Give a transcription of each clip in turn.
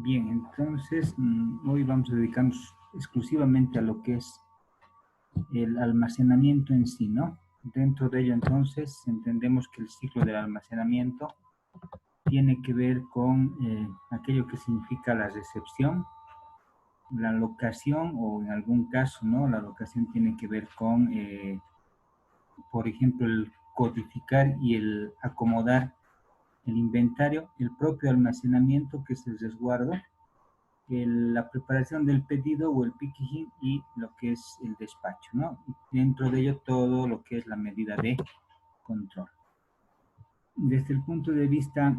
Bien, entonces hoy vamos a dedicarnos exclusivamente a lo que es el almacenamiento en sí, ¿no? Dentro de ello, entonces, entendemos que el ciclo del almacenamiento tiene que ver con aquello que significa la recepción, la locación, o en algún caso, ¿no? La locación tiene que ver con, por ejemplo, el codificar y el acomodar el inventario, el propio almacenamiento, que es el resguardo, la preparación del pedido o el packaging y lo que es el despacho, ¿no? Y dentro de ello todo lo que es la medida de control. Desde el punto de vista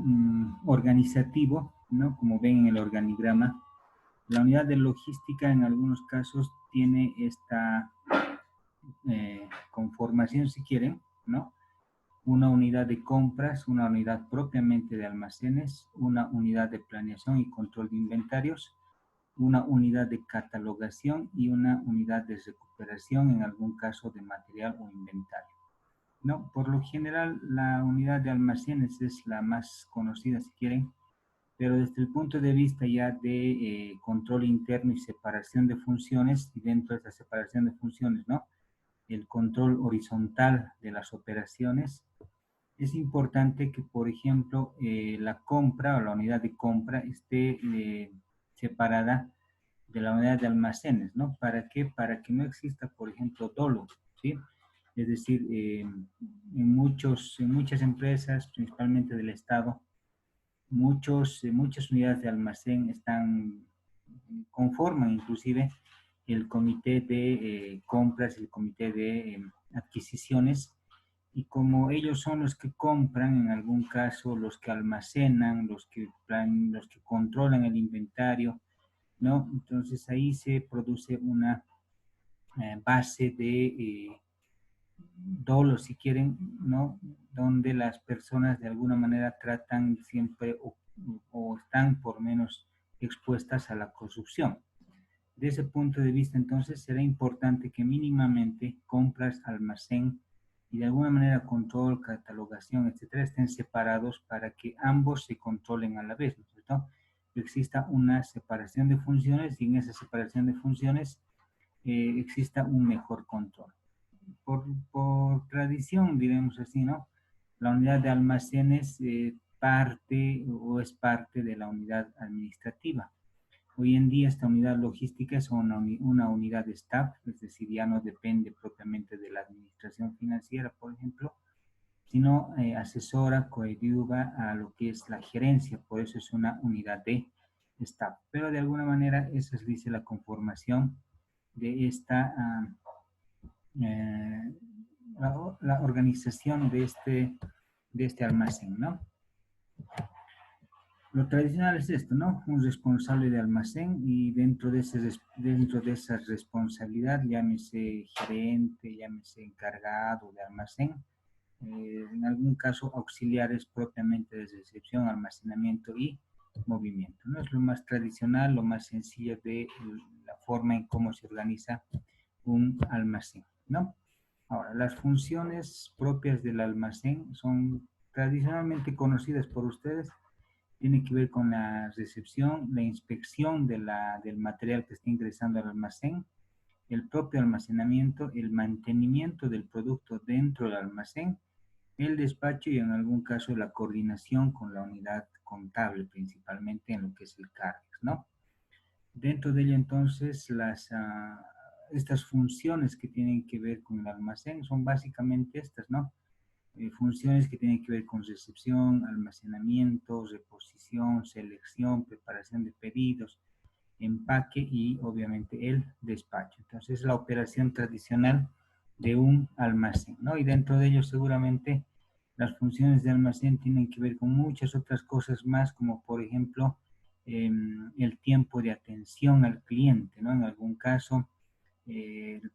organizativo, ¿no? Como ven en el organigrama, la unidad de logística en algunos casos tiene esta conformación, si quieren, ¿no? Una unidad de compras, una unidad propiamente de almacenes, una unidad de planeación y control de inventarios, una unidad de catalogación y una unidad de recuperación en algún caso de material o inventario. No, por lo general la unidad de almacenes es la más conocida, si quieren, pero desde el punto de vista ya de control interno y separación de funciones, y dentro de esa separación de funciones, ¿no? El control horizontal de las operaciones, es importante que, por ejemplo, la compra o la unidad de compra esté separada de la unidad de almacenes, ¿no? ¿Para qué? Para que no exista, por ejemplo, dolo, ¿sí? Es decir, en muchas empresas, principalmente del Estado, muchas unidades de almacén conforman inclusive el comité de compras, el comité de adquisiciones, y como ellos son los que compran, en algún caso, los que almacenan, los que controlan el inventario, ¿no? Entonces ahí se produce una base de dolo, si quieren, ¿no? Donde las personas de alguna manera tratan siempre o están por menos expuestas a la corrupción. De ese punto de vista, entonces, será importante que mínimamente compras, almacén y de alguna manera control, catalogación, etcétera, estén separados para que ambos se controlen a la vez, ¿no es cierto? Que exista una separación de funciones y en esa separación de funciones exista un mejor control. Por tradición, diremos así, ¿no? La unidad de almacenes parte o es parte de la unidad administrativa. Hoy en día esta unidad logística es una unidad de staff, es decir, ya no depende propiamente de la administración financiera, por ejemplo, sino asesora, coadyuva a lo que es la gerencia, por eso es una unidad de staff. Pero de alguna manera esa es, dice, la conformación de esta, eh, la organización de este almacén, ¿no? Lo tradicional es esto, ¿no? Un responsable de almacén y dentro de esa responsabilidad, llámese gerente, llámese encargado de almacén, en algún caso auxiliares propiamente de recepción, almacenamiento y movimiento, ¿no? Es lo más tradicional, lo más sencillo de la forma en cómo se organiza un almacén, ¿no? Ahora, las funciones propias del almacén son tradicionalmente conocidas por ustedes. Tiene que ver con la recepción, la inspección del material que está ingresando al almacén, el propio almacenamiento, el mantenimiento del producto dentro del almacén, el despacho y en algún caso la coordinación con la unidad contable, principalmente en lo que es el CAREX, ¿no? Dentro de ello entonces estas funciones que tienen que ver con el almacén son básicamente estas, ¿no? Funciones que tienen que ver con recepción, almacenamiento, reposición, selección, preparación de pedidos, empaque y obviamente el despacho. Entonces, la operación tradicional de un almacén, ¿no? Y dentro de ello seguramente las funciones de almacén tienen que ver con muchas otras cosas más, como por ejemplo el tiempo de atención al cliente, ¿no? En algún caso,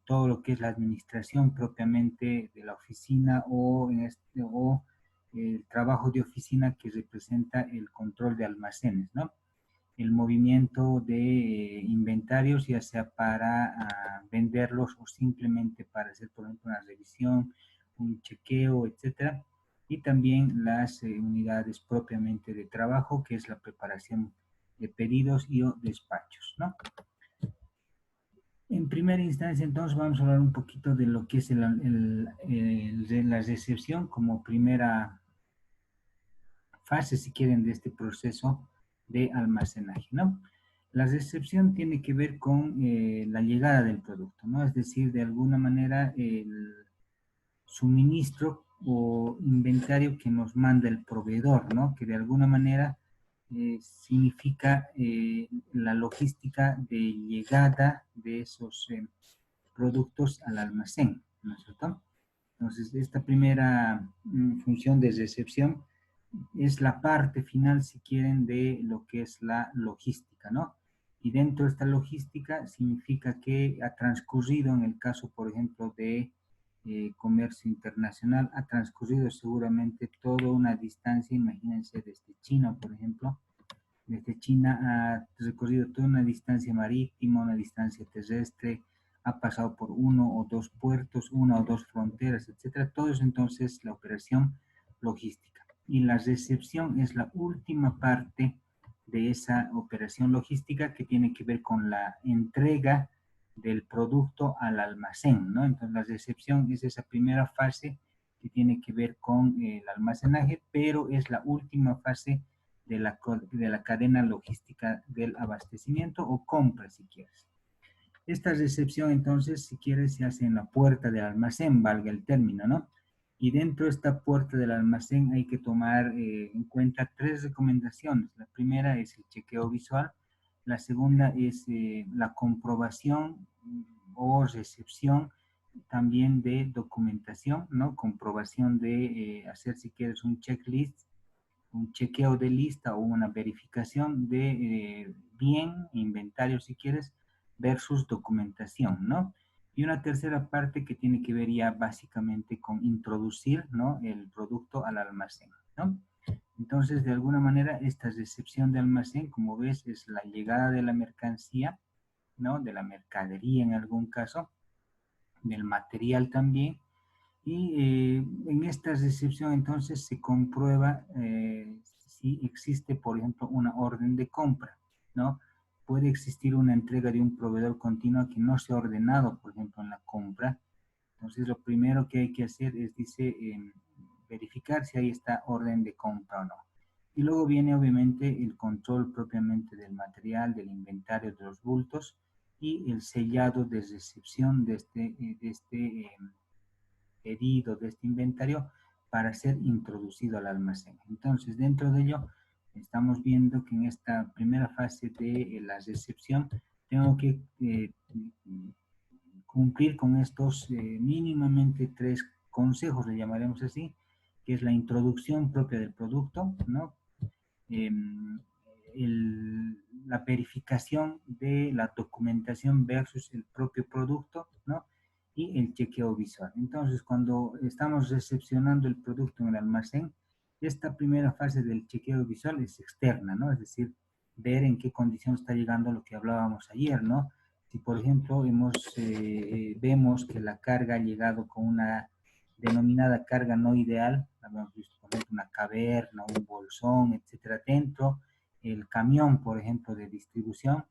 todo lo que es la administración propiamente de la oficina o el trabajo de oficina que representa el control de almacenes, ¿no? El movimiento de inventarios, ya sea para venderlos o simplemente para hacer, por ejemplo, una revisión, un chequeo, etcétera. Y también las unidades propiamente de trabajo, que es la preparación de pedidos y o despachos, ¿no? En primera instancia, entonces, vamos a hablar un poquito de lo que es la recepción como primera fase, si quieren, de este proceso de almacenaje, ¿no? La recepción tiene que ver con la llegada del producto, ¿no? Es decir, de alguna manera, el suministro o inventario que nos manda el proveedor, ¿no? Que de alguna manera significa la logística de llegada de esos productos al almacén, ¿no es cierto? Entonces, esta primera función de recepción es la parte final, si quieren, de lo que es la logística, ¿no? Y dentro de esta logística significa que ha transcurrido, en el caso, por ejemplo, de comercio internacional, ha transcurrido seguramente toda una distancia, imagínense, desde China, por ejemplo, desde China ha recorrido toda una distancia marítima, una distancia terrestre, ha pasado por uno o dos puertos, una o dos fronteras, etcétera. Todo eso entonces la operación logística. Y la recepción es la última parte de esa operación logística que tiene que ver con la entrega del producto al almacén, ¿no? Entonces la recepción es esa primera fase que tiene que ver con el almacenaje, pero es la última fase de la cadena logística del abastecimiento o compra, si quieres. Esta recepción, entonces, si quieres, se hace en la puerta del almacén, valga el término, ¿no? Y dentro de esta puerta del almacén hay que tomar en cuenta tres recomendaciones. La primera es el chequeo visual, la segunda es la comprobación o recepción también de documentación, ¿no? Comprobación de hacer, si quieres, un checklist, un chequeo de lista o una verificación de bien, inventario si quieres, versus documentación, ¿no? Y una tercera parte que tiene que ver ya básicamente con introducir, ¿no? El producto al almacén, ¿no? Entonces, de alguna manera, esta recepción de almacén, como ves, es la llegada de la mercancía, ¿no? De la mercadería en algún caso, del material también, y en esta recepción entonces se comprueba si existe, por ejemplo, una orden de compra, ¿no? Puede existir una entrega de un proveedor continuo que no se ha ordenado, por ejemplo, en la compra. Entonces, lo primero que hay que hacer es, dice, verificar si hay esta orden de compra o no. Y luego viene, obviamente, el control propiamente del material, del inventario, de los bultos y el sellado de recepción de este pedido de este inventario para ser introducido al almacén. Entonces, dentro de ello, estamos viendo que en esta primera fase de la recepción tengo que cumplir con estos mínimamente tres consejos, le llamaremos así, que es la introducción propia del producto, ¿no? Eh, la verificación de la documentación versus el propio producto, ¿no? Y el chequeo visual. Entonces, cuando estamos recepcionando el producto en el almacén, esta primera fase del chequeo visual es externa, ¿no? Es decir, ver en qué condición está llegando lo que hablábamos ayer, ¿no? Si, por ejemplo, vemos que la carga ha llegado con una denominada carga no ideal, habíamos visto, por ejemplo, una caverna, un bolsón, etcétera, dentro, el camión, por ejemplo, de distribución,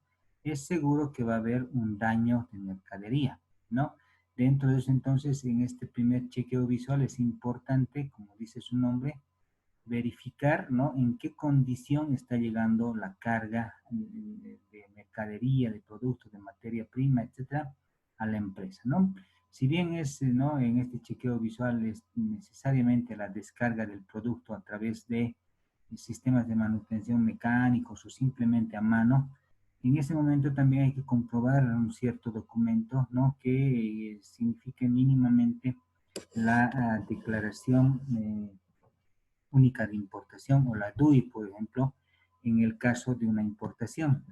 es seguro que va a haber un daño de mercadería, ¿no? Dentro de eso, entonces, en este primer chequeo visual es importante, como dice su nombre, verificar, ¿no? En qué condición está llegando la carga de mercadería, de productos, de materia prima, etcétera, a la empresa, ¿no? Si bien es, ¿no? En este chequeo visual es necesariamente la descarga del producto a través de sistemas de manutención mecánicos o simplemente a mano, en ese momento también hay que comprobar un cierto documento, ¿no? Que signifique mínimamente la declaración única de importación o la DUI, por ejemplo, en el caso de una importación.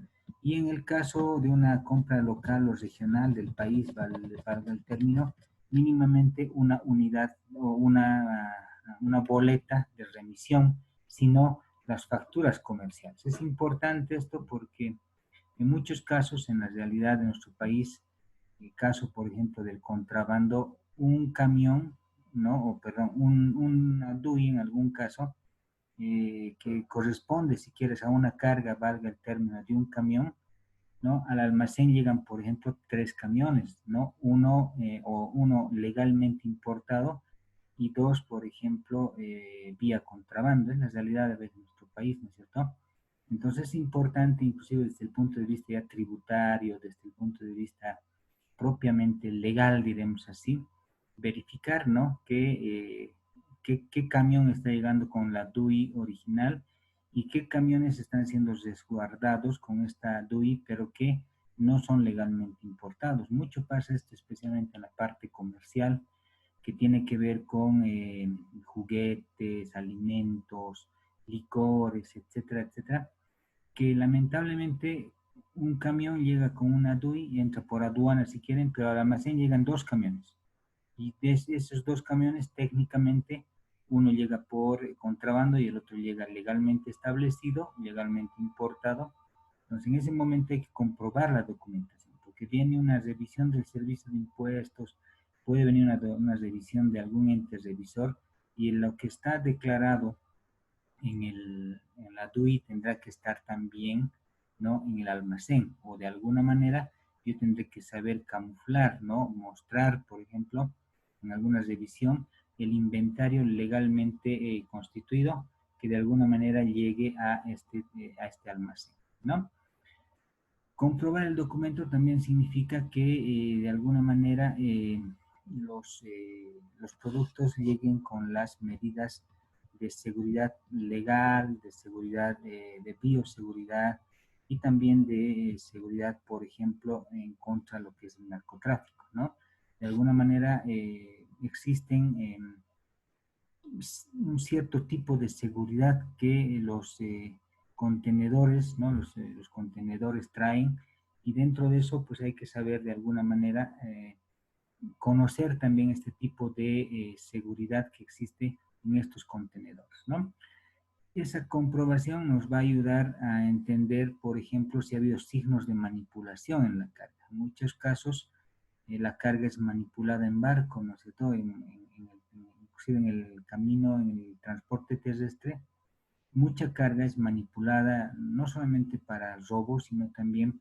Y en el caso de una compra local o regional del país, valga el término, mínimamente una unidad o una boleta de remisión, sino las facturas comerciales. Es importante esto porque en muchos casos, en la realidad de nuestro país, el caso, por ejemplo, del contrabando, un camión, ¿no? O perdón, una DUI en algún caso, que corresponde, si quieres, a una carga, valga el término, de un camión, ¿no? Al almacén llegan, por ejemplo, 3 camiones, ¿no? Uno legalmente importado y 2, por ejemplo, vía contrabando. Es la realidad de nuestro país, ¿no es cierto? Entonces es importante, inclusive desde el punto de vista ya tributario, desde el punto de vista propiamente legal, diremos así, verificar, ¿no? Qué camión está llegando con la DUI original y qué camiones están siendo resguardados con esta DUI, pero que no son legalmente importados. Mucho pasa esto, especialmente en la parte comercial, que tiene que ver con juguetes, alimentos, licores, etcétera, etcétera, que lamentablemente un camión llega con una DUI y entra por aduana si quieren, pero al almacén llegan 2 camiones. Y de esos 2 camiones, técnicamente, uno llega por contrabando y el otro llega legalmente establecido, legalmente importado. Entonces, en ese momento hay que comprobar la documentación, porque viene una revisión del servicio de impuestos, puede venir una revisión de algún ente revisor, y en lo que está declarado en la DUI tendrá que estar también, ¿no? En el almacén, o de alguna manera yo tendré que saber camuflar, ¿no? Mostrar, por ejemplo, en alguna revisión, el inventario legalmente constituido que de alguna manera llegue a este almacén, ¿no? Comprobar el documento también significa que de alguna manera los productos lleguen con las medidas de seguridad legal, de seguridad, de bioseguridad y también de seguridad, por ejemplo, en contra de lo que es el narcotráfico, ¿no? De alguna manera existen un cierto tipo de seguridad que los contenedores, ¿no? Los contenedores traen, y dentro de eso pues hay que saber de alguna manera conocer también este tipo de seguridad que existe en estos contenedores, ¿no? Esa comprobación nos va a ayudar a entender, por ejemplo, si ha habido signos de manipulación en la carga. En muchos casos la carga es manipulada en barco, ¿no es cierto? Inclusive en el camino, en el transporte terrestre, mucha carga es manipulada no solamente para robo, sino también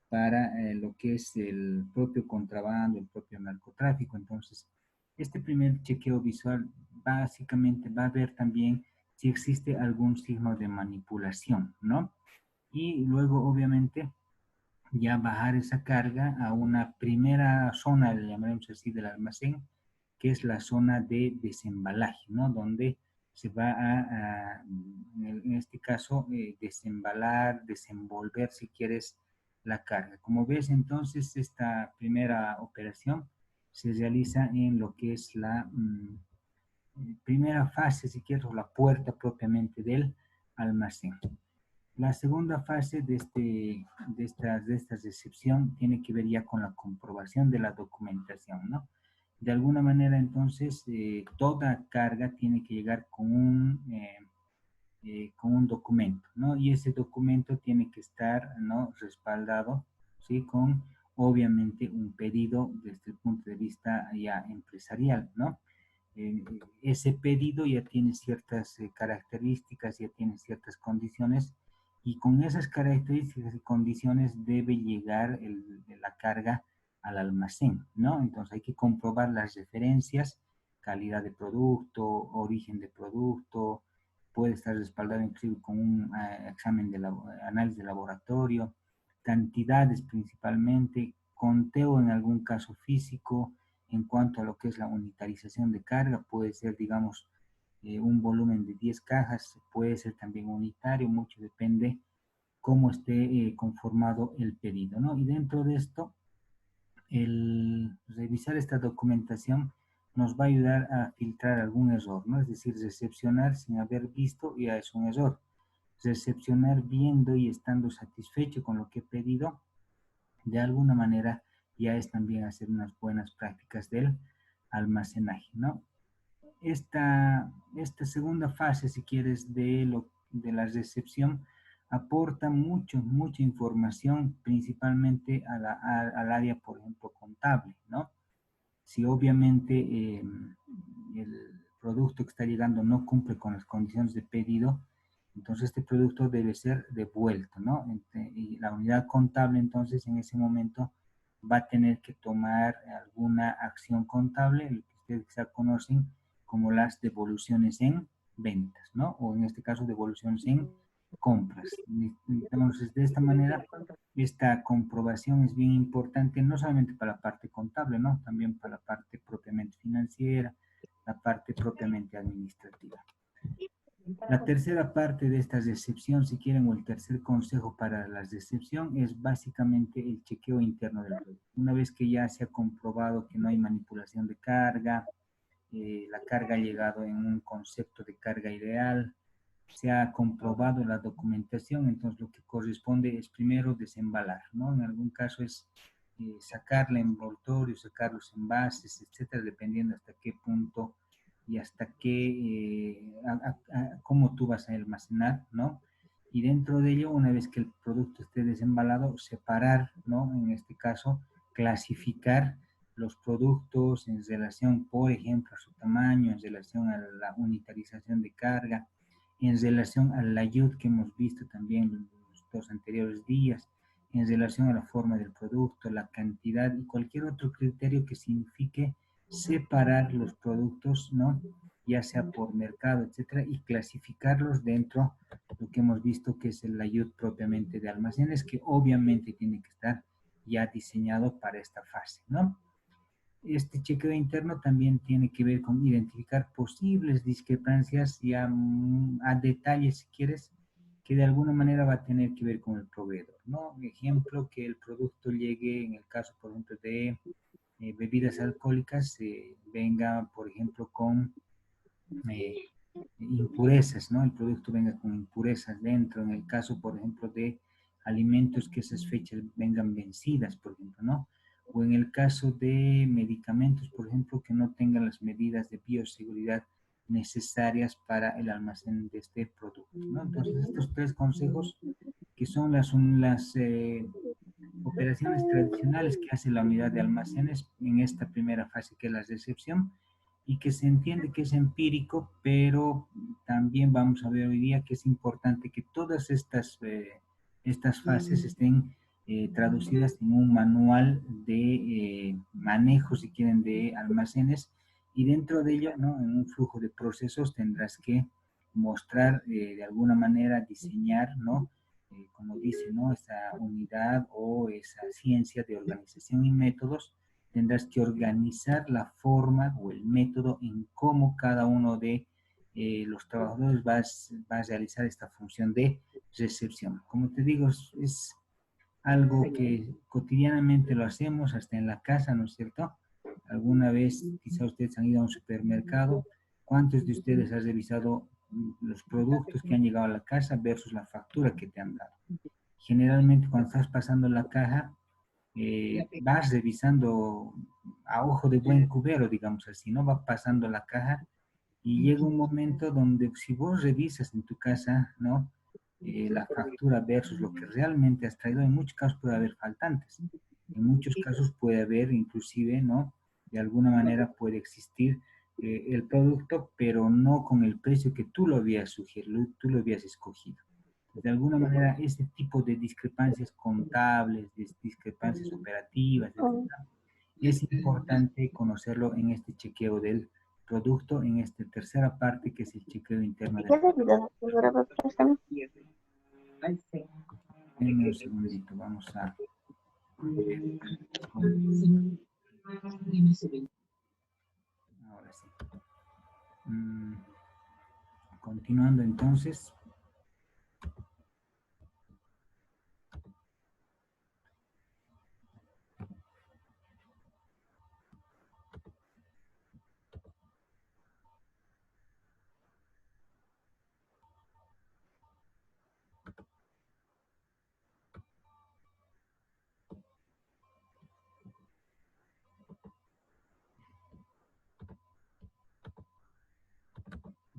para lo que es el propio contrabando, el propio narcotráfico. Entonces, este primer chequeo visual básicamente va a ver también si existe algún signo de manipulación, ¿no? Y luego, obviamente, ya bajar esa carga a una primera zona, le llamaremos así, del almacén, que es la zona de desembalaje, ¿no? Donde se va en este caso, desembalar, desenvolver, si quieres, la carga. Como ves, entonces, esta primera operación se realiza en lo que es la primera fase, si quieres, o la puerta propiamente del almacén. La segunda fase de esta recepción tiene que ver ya con la comprobación de la documentación, ¿no? De alguna manera, entonces, toda carga tiene que llegar con un documento, ¿no? Y ese documento tiene que estar, ¿no? Respaldado, ¿sí? Con, obviamente, un pedido desde el punto de vista ya empresarial, ¿no? Ese pedido ya tiene ciertas características, ya tiene ciertas condiciones, y con esas características y condiciones debe llegar la carga al almacén, ¿no? Entonces hay que comprobar las referencias, calidad de producto, origen de producto, puede estar respaldado inclusive con un examen de análisis de laboratorio, cantidades principalmente, conteo en algún caso físico. En cuanto a lo que es la unitarización de carga, puede ser, digamos, un volumen de 10 cajas, puede ser también unitario, mucho depende cómo esté conformado el pedido, ¿no? Y dentro de esto, el revisar esta documentación nos va a ayudar a filtrar algún error, ¿no? Es decir, recepcionar sin haber visto ya es un error. Recepcionar viendo y estando satisfecho con lo que he pedido, de alguna manera ya es también hacer unas buenas prácticas del almacenaje, ¿no? Esta segunda fase, si quieres, de la recepción, aporta mucha información, principalmente al área, por ejemplo, contable, ¿no? Si obviamente el producto que está llegando no cumple con las condiciones de pedido, entonces este producto debe ser devuelto, ¿no? Y la unidad contable entonces en ese momento va a tener que tomar alguna acción contable, lo que ustedes quizá conocen como las devoluciones en ventas, ¿no? O en este caso devoluciones en compras. Entonces, de esta manera, esta comprobación es bien importante, no solamente para la parte contable, ¿no? También para la parte propiamente financiera, la parte propiamente administrativa. La tercera parte de esta decepción, si quieren, o el tercer consejo para la decepción es básicamente el chequeo interno del producto. Una vez que ya se ha comprobado que no hay manipulación de carga, la carga ha llegado en un concepto de carga ideal, se ha comprobado la documentación, entonces lo que corresponde es primero desembalar, ¿no? En algún caso es sacar el envoltorio, sacar los envases, etcétera, dependiendo hasta qué punto y hasta qué, cómo tú vas a almacenar, ¿no? Y dentro de ello, una vez que el producto esté desembalado, separar, ¿no? En este caso, clasificar los productos en relación, por ejemplo, a su tamaño, en relación a la unitarización de carga, en relación al layout que hemos visto también en los dos anteriores días, en relación a la forma del producto, la cantidad y cualquier otro criterio que signifique separar los productos, ¿no? Ya sea por mercado, etcétera, y clasificarlos dentro de lo que hemos visto que es el layout propiamente de almacenes, que obviamente tiene que estar ya diseñado para esta fase, ¿no? Este chequeo interno también tiene que ver con identificar posibles discrepancias ya a detalle, si quieres, que de alguna manera va a tener que ver con el proveedor, ¿no? Ejemplo, que el producto llegue, en el caso, por ejemplo, de bebidas alcohólicas, venga, por ejemplo, con eh, impurezas, ¿no? El producto venga con impurezas dentro, en el caso, por ejemplo, de alimentos que esas fechas vengan vencidas, por ejemplo, ¿no? O en el caso de medicamentos, por ejemplo, que no tengan las medidas de bioseguridad necesarias para el almacén de este producto, ¿no? Entonces, estos tres consejos que son las operaciones tradicionales que hace la unidad de almacenes en esta primera fase que es la recepción y que se entiende que es empírico, pero también vamos a ver hoy día que es importante que todas estas fases estén traducidas en un manual de manejo, si quieren, de almacenes y dentro de ello, ¿no? En un flujo de procesos tendrás que mostrar de alguna manera, diseñar, ¿no? Como dice, ¿no? Esa unidad o esa ciencia de organización y métodos, tendrás que organizar la forma o el método en cómo cada uno de los trabajadores va a realizar esta función de recepción. Como te digo, es algo que cotidianamente lo hacemos hasta en la casa, ¿no es cierto? Alguna vez quizá ustedes han ido a un supermercado, ¿cuántos de ustedes han revisado los productos que han llegado a la casa versus la factura que te han dado? Generalmente cuando estás pasando la caja, vas revisando a ojo de buen cubero, digamos así, ¿no? Va pasando la caja y llega un momento donde si vos revisas en tu casa, ¿no? La factura versus lo que realmente has traído, en muchos casos puede haber faltantes. En muchos casos puede haber inclusive, ¿no? De alguna manera puede existir el producto, pero no con el precio que tú lo habías sugerido, tú lo habías escogido. De alguna manera, este tipo de discrepancias contables, de discrepancias operativas, etc., es importante conocerlo en este chequeo del producto, en esta tercera parte que es el chequeo interno del producto. Denme un segundito, vamos a ver. Ahora sí. Continuando entonces.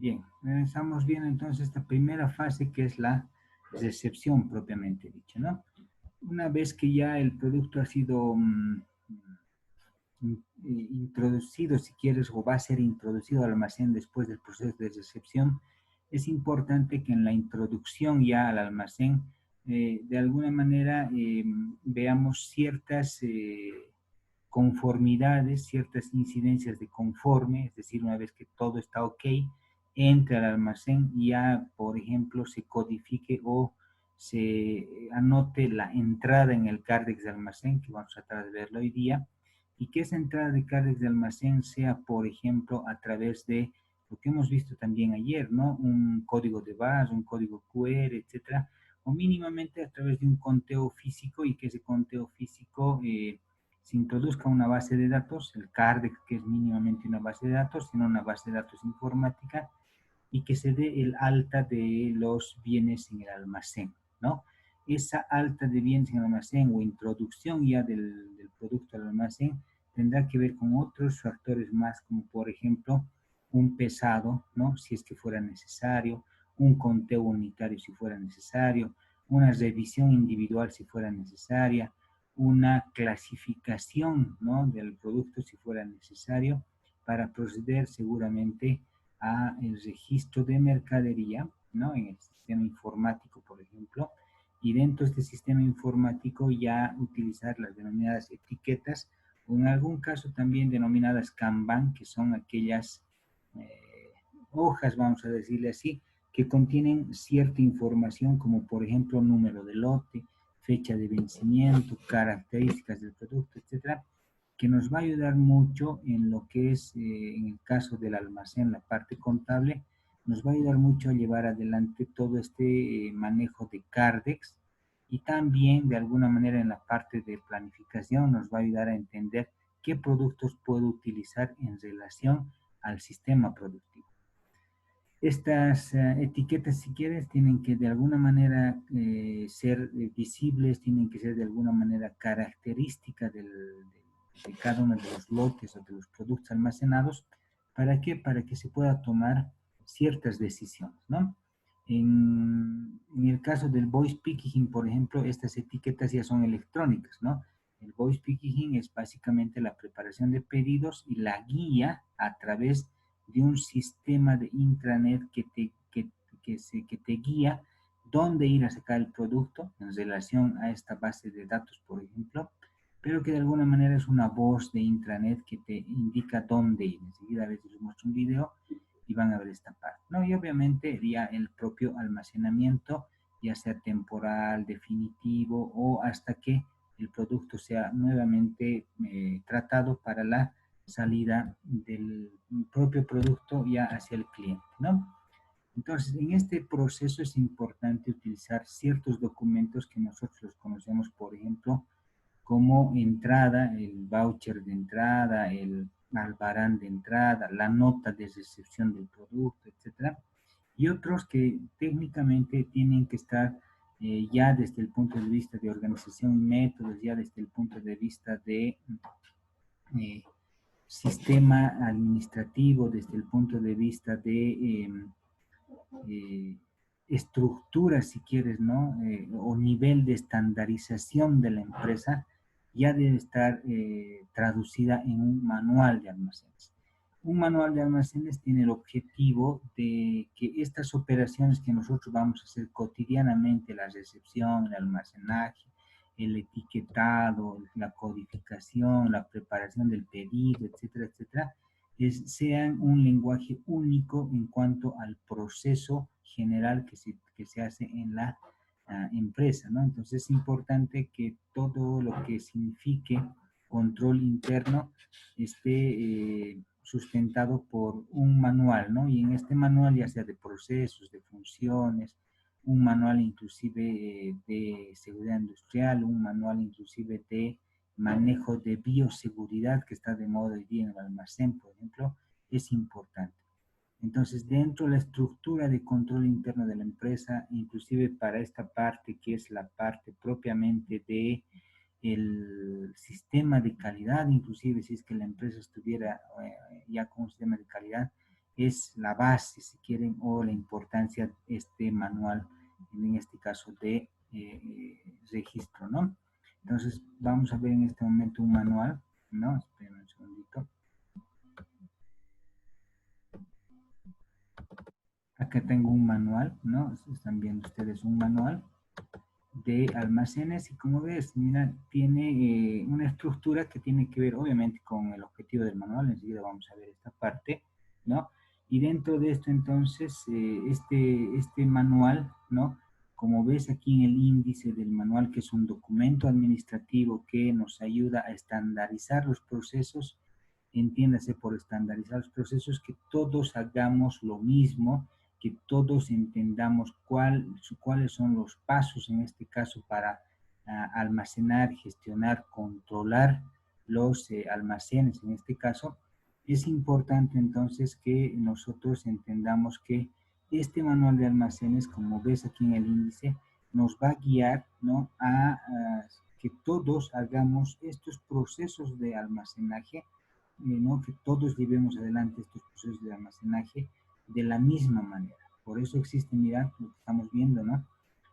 Bien, estamos viendo entonces esta primera fase que es la recepción propiamente dicha, ¿no? Una vez que ya el producto ha sido introducido, si quieres, o va a ser introducido al almacén después del proceso de recepción, es importante que en la introducción ya al almacén, de alguna manera, veamos ciertas conformidades, ciertas incidencias de conforme, es decir, una vez que todo está ok, entra al almacén y ya, por ejemplo, se codifique o se anote la entrada en el CARDEX de almacén, que vamos a tratar de verlo hoy día, y que esa entrada de CARDEX de almacén sea, por ejemplo, a través de lo que hemos visto también ayer, ¿no? Un código de barras, un código QR, etcétera, o mínimamente a través de un conteo físico y que ese conteo físico se introduzca una base de datos, el CARDEX, que es mínimamente una base de datos, sino una base de datos informática, y que se dé el alta de los bienes en el almacén, ¿no? Esa alta de bienes en el almacén o introducción ya del producto al almacén tendrá que ver con otros factores más, como por ejemplo un pesado, ¿no? Si es que fuera necesario, un conteo unitario si fuera necesario, una revisión individual si fuera necesaria, una clasificación, ¿no? Del producto si fuera necesario, para proceder seguramente a el registro de mercadería, ¿no? En el sistema informático, por ejemplo, y dentro de este sistema informático ya utilizar las denominadas etiquetas, o en algún caso también denominadas Kanban, que son aquellas hojas, vamos a decirle así, que contienen cierta información, como por ejemplo número de lote, fecha de vencimiento, características del producto, etcétera, que nos va a ayudar mucho en lo que es, en el caso del almacén, la parte contable, nos va a ayudar mucho a llevar adelante todo este manejo de CARDEX, y también de alguna manera en la parte de planificación nos va a ayudar a entender qué productos puedo utilizar en relación al sistema productivo. Estas etiquetas, si quieres, tienen que de alguna manera ser visibles, tienen que ser de alguna manera característica de cada uno de los lotes o de los productos almacenados. ¿Para qué? Para que se pueda tomar ciertas decisiones, ¿no? En el caso del voice picking, por ejemplo, estas etiquetas ya son electrónicas, ¿no? El voice picking es básicamente la preparación de pedidos y la guía a través de un sistema de intranet que te guía dónde ir a sacar el producto en relación a esta base de datos, por ejemplo, pero que de alguna manera es una voz de intranet que te indica dónde ir. Enseguida a veces les muestro un video y van a ver esta parte, ¿no? Y obviamente ya el propio almacenamiento, ya sea temporal, definitivo o hasta que el producto sea nuevamente tratado para la salida del propio producto ya hacia el cliente, ¿no? Entonces, en este proceso es importante utilizar ciertos documentos que nosotros los conocemos, por ejemplo, como entrada, el voucher de entrada, el albarán de entrada, la nota de recepción del producto, etcétera, y otros que técnicamente tienen que estar ya desde el punto de vista de organización y métodos, ya desde el punto de vista de eh, sistema administrativo, desde el punto de vista de eh, estructura, si quieres, ¿no? O nivel de estandarización de la empresa, ya debe estar traducida en un manual de almacenes. Un manual de almacenes tiene el objetivo de que estas operaciones que nosotros vamos a hacer cotidianamente, la recepción, el almacenaje, el etiquetado, la codificación, la preparación del pedido, etcétera, etcétera, sean un lenguaje único en cuanto al proceso general que se hace en la empresa, ¿no? Entonces es importante que todo lo que signifique control interno esté sustentado por un manual, ¿no? Y en este manual, ya sea de procesos, de funciones, un manual inclusive de seguridad industrial, un manual inclusive de manejo de bioseguridad que está de moda hoy día en el almacén, por ejemplo, es importante. Entonces, dentro de la estructura de control interno de la empresa, inclusive para esta parte que es la parte propiamente de el sistema de calidad, inclusive si es que la empresa estuviera ya con un sistema de calidad, es la base, si quieren, o la importancia de este manual, en este caso de registro, ¿no? Entonces, vamos a ver en este momento un manual ¿no? Esperen un segundito. Acá tengo un manual, ¿no? Están viendo ustedes un manual de almacenes y como ves, mira, tiene una estructura que tiene que ver obviamente con el objetivo del manual, enseguida vamos a ver esta parte, ¿no? Y dentro de esto entonces, este manual, ¿no? Como ves aquí en el índice del manual, que es un documento administrativo que nos ayuda a estandarizar los procesos, entiéndase por estandarizar los procesos, que todos hagamos lo mismo, que todos entendamos cuáles son los pasos en este caso para almacenar, gestionar, controlar los almacenes en este caso. Es importante entonces que nosotros entendamos que este manual de almacenes, como ves aquí en el índice, nos va a guiar, ¿no?, a que todos hagamos estos procesos de almacenaje, ¿no?, que todos llevemos adelante estos procesos de almacenaje de la misma manera. Por eso existe, mira, lo que estamos viendo, ¿no?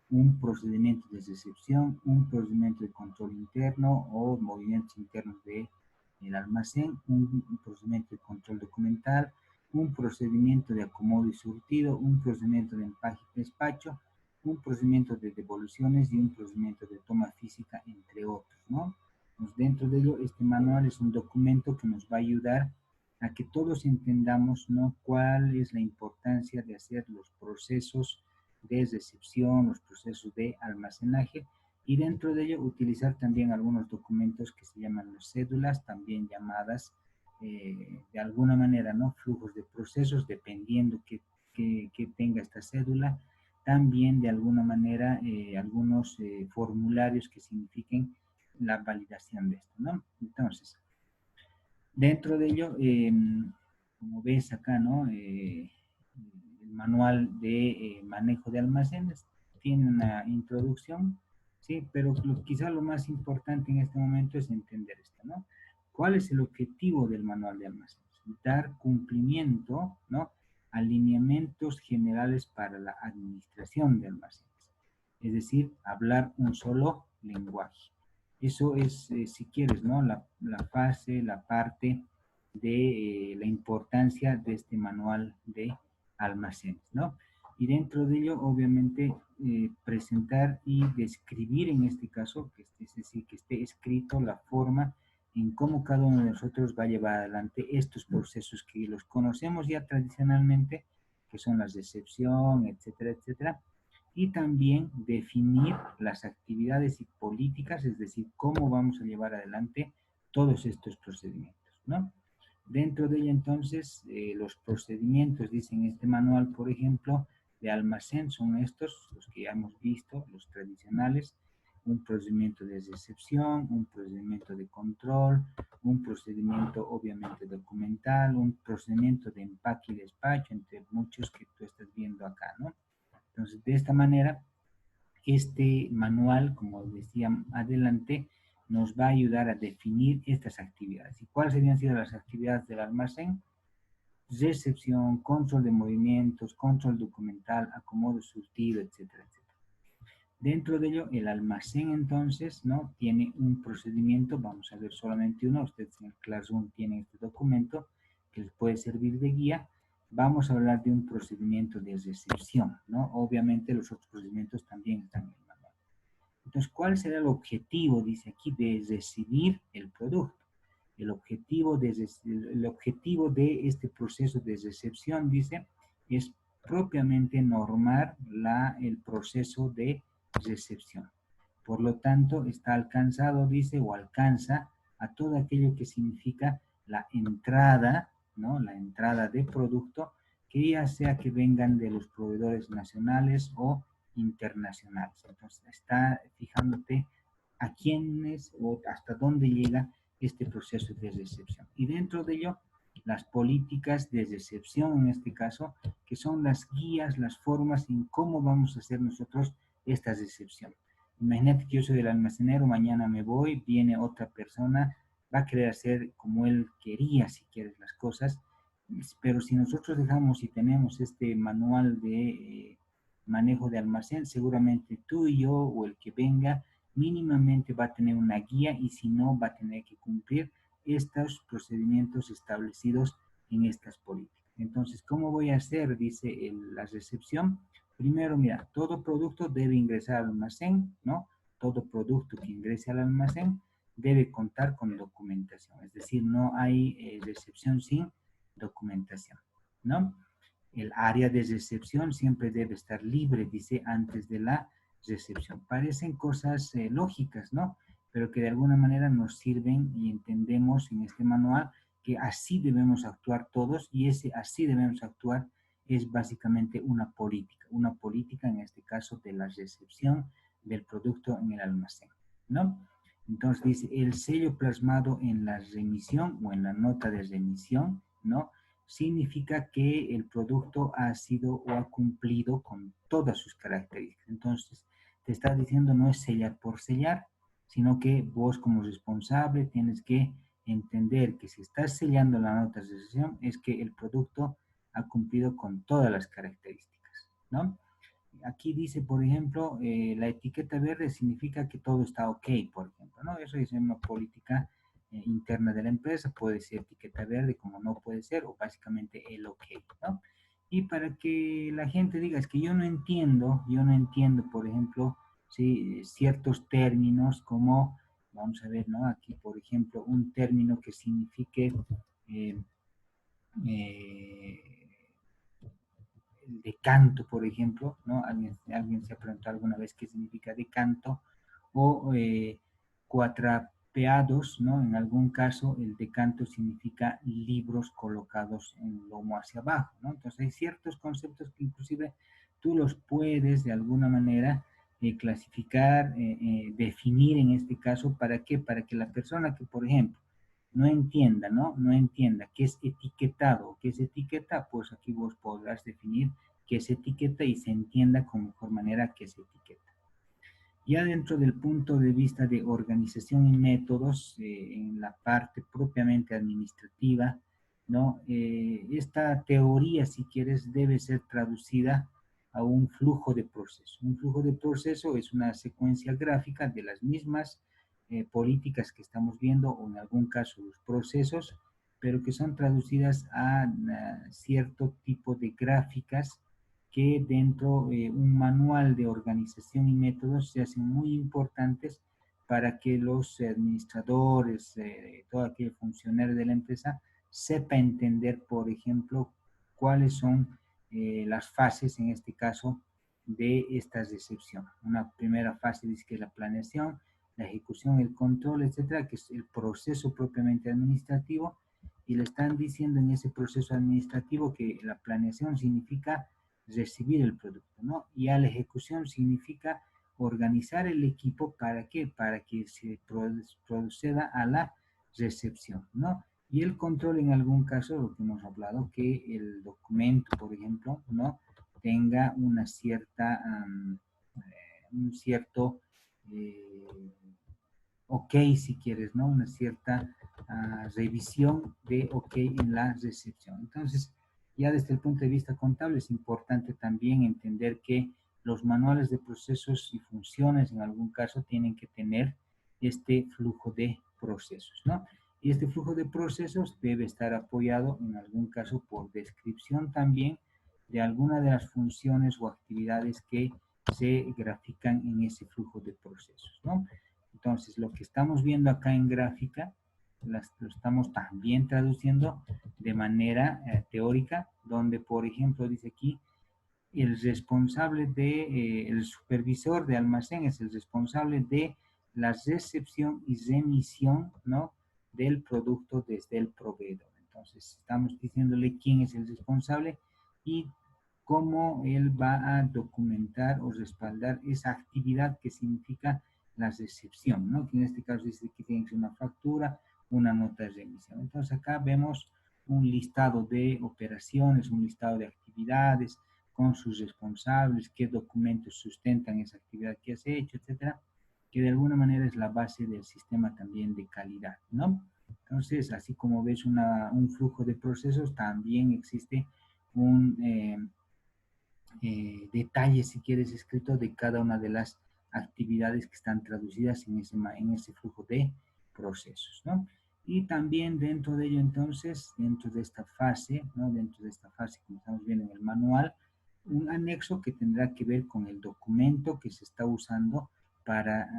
Un procedimiento de recepción, un procedimiento de control interno o movimientos internos del almacén, un procedimiento de control documental, un procedimiento de acomodo y surtido, un procedimiento de empaque y despacho, un procedimiento de devoluciones y un procedimiento de toma física, entre otros, ¿no? Pues dentro de ello, este manual es un documento que nos va a ayudar a que todos entendamos, ¿no?, cuál es la importancia de hacer los procesos de recepción, los procesos de almacenaje, y dentro de ello utilizar también algunos documentos que se llaman las cédulas, también llamadas de alguna manera, ¿no?, flujos de procesos, dependiendo que tenga esta cédula. También de alguna manera algunos formularios que signifiquen la validación de esto, ¿no? Entonces, dentro de ello, como ves acá, ¿no? El manual de manejo de almacenes tiene una introducción, ¿sí? Pero quizá lo más importante en este momento es entender esto, ¿no? ¿Cuál es el objetivo del manual de almacenes? Dar cumplimiento, ¿no?, a lineamientos generales para la administración de almacenes. Es decir, hablar un solo lenguaje. Eso es, si quieres, ¿no?, la fase, la parte de la importancia de este manual de almacenes, ¿no? Y dentro de ello, obviamente, presentar y describir en este caso, es decir, que esté escrito la forma en cómo cada uno de nosotros va a llevar adelante estos procesos que los conocemos ya tradicionalmente, que son la recepción, etcétera, etcétera, y también definir las actividades y políticas, es decir, cómo vamos a llevar adelante todos estos procedimientos, ¿no? Dentro de ella, entonces, los procedimientos, dicen este manual, por ejemplo, de almacén, son estos, los que ya hemos visto, los tradicionales: un procedimiento de recepción, un procedimiento de control, un procedimiento obviamente documental, un procedimiento de empaque y despacho, entre muchos que tú estás viendo acá, ¿no? Entonces, de esta manera, este manual, como decía adelante, nos va a ayudar a definir estas actividades. ¿Y cuáles serían sido las actividades del almacén? Recepción, control de movimientos, control documental, acomodo surtido, etcétera, etcétera. Dentro de ello, el almacén entonces, ¿no?, tiene un procedimiento, vamos a ver solamente uno, ustedes en el Classroom tienen este documento que les puede servir de guía. Vamos a hablar de un procedimiento de recepción, ¿no? Obviamente los otros procedimientos también están en el manual. Entonces, ¿cuál será el objetivo, dice aquí, de recibir el producto? El objetivo de este proceso de recepción, dice, es propiamente normar el proceso de recepción. Por lo tanto, está alcanzado, dice, o alcanza a todo aquello que significa la entrada, ¿no?, la entrada de producto, que ya sea que vengan de los proveedores nacionales o internacionales. Entonces, está fijándote a quiénes o hasta dónde llega este proceso de recepción. Y dentro de ello, las políticas de recepción, en este caso, que son las guías, las formas en cómo vamos a hacer nosotros esta recepción. Imagínate que yo soy el almacenero, mañana me voy, viene otra persona, va a querer hacer como él quería, si quieres, las cosas, pero si nosotros dejamos y tenemos este manual de manejo de almacén, seguramente tú y yo o el que venga mínimamente va a tener una guía, y si no, va a tener que cumplir estos procedimientos establecidos en estas políticas. Entonces, ¿cómo voy a hacer? Dice la recepción. Primero, mira, todo producto debe ingresar al almacén, ¿no? Todo producto que ingrese al almacén debe contar con documentación. Es decir, no hay recepción sin documentación, ¿no? El área de recepción siempre debe estar libre, dice, antes de la recepción. Parecen cosas lógicas, ¿no? Pero que de alguna manera nos sirven y entendemos en este manual que así debemos actuar todos y ese así debemos actuar es básicamente una política en este caso de la recepción del producto en el almacén, ¿no? Entonces dice, el sello plasmado en la remisión o en la nota de remisión, ¿no? Significa que el producto ha sido o ha cumplido con todas sus características. Entonces, te está diciendo no es sellar por sellar, sino que vos como responsable tienes que entender que si estás sellando la nota de recepción es que el producto ha cumplido con todas las características, ¿no? Aquí dice, por ejemplo, la etiqueta verde significa que todo está ok, por ejemplo, ¿no? Eso es una política interna de la empresa, puede ser etiqueta verde como no puede ser, o básicamente el ok, ¿no? Y para que la gente diga, es que yo no entiendo, por ejemplo, ¿sí? Ciertos términos como, vamos a ver, ¿no? Aquí, por ejemplo, un término que signifique eh, eh, el decanto, por ejemplo, ¿no? Alguien se ha preguntado alguna vez qué significa decanto, o cuatrapeados, ¿no? En algún caso el decanto significa libros colocados en lomo hacia abajo, ¿no? Entonces hay ciertos conceptos que inclusive tú los puedes de alguna manera clasificar, definir en este caso, ¿para qué? Para que la persona que, por ejemplo, no entienda, ¿no? No entienda qué es etiquetado, qué es etiqueta, pues aquí vos podrás definir qué es etiqueta y se entienda con mejor manera qué es etiqueta. Ya dentro del punto de vista de organización y métodos, en la parte propiamente administrativa, ¿no? Esta teoría, si quieres, debe ser traducida a un flujo de proceso. Un flujo de proceso es una secuencia gráfica de las mismas políticas que estamos viendo, o en algún caso los procesos, pero que son traducidas a cierto tipo de gráficas que dentro de un manual de organización y métodos se hacen muy importantes para que los administradores, todo aquel funcionario de la empresa, sepa entender, por ejemplo, cuáles son las fases, en este caso, de esta recepción. Una primera fase dice que es la planeación, la ejecución, el control, etcétera, que es el proceso propiamente administrativo, y le están diciendo en ese proceso administrativo que la planeación significa recibir el producto, ¿no? Y a la ejecución significa organizar el equipo, ¿para qué? Para que se proceda a la recepción, ¿no? Y el control en algún caso, lo que hemos hablado, que el documento, por ejemplo, ¿no? Tenga una cierta, un cierto ok, si quieres, ¿no? Una cierta revisión de ok en la recepción. Entonces, ya desde el punto de vista contable es importante también entender que los manuales de procesos y funciones en algún caso tienen que tener este flujo de procesos, ¿no? Y este flujo de procesos debe estar apoyado en algún caso por descripción también de alguna de las funciones o actividades que se grafican en ese flujo de procesos, ¿no? Entonces, lo que estamos viendo acá en gráfica, lo estamos también traduciendo de manera teórica, donde, por ejemplo, dice aquí, el responsable el supervisor de almacén es el responsable de la recepción y remisión, ¿no? Del producto desde el proveedor. Entonces, estamos diciéndole quién es el responsable y cómo él va a documentar o respaldar esa actividad que significa la recepción, ¿no? Que en este caso dice que tiene que ser una factura, una nota de remisión. Entonces, acá vemos un listado de operaciones, un listado de actividades, con sus responsables, qué documentos sustentan esa actividad que has hecho, etcétera, que de alguna manera es la base del sistema también de calidad, ¿no? Entonces, así como ves un flujo de procesos, también existe un detalle, si quieres, escrito de cada una de las actividades que están traducidas en ese flujo de procesos, ¿no? Y también dentro de ello, entonces, dentro de esta fase, ¿no? Dentro de esta fase, como estamos viendo en el manual, un anexo que tendrá que ver con el documento que se está usando para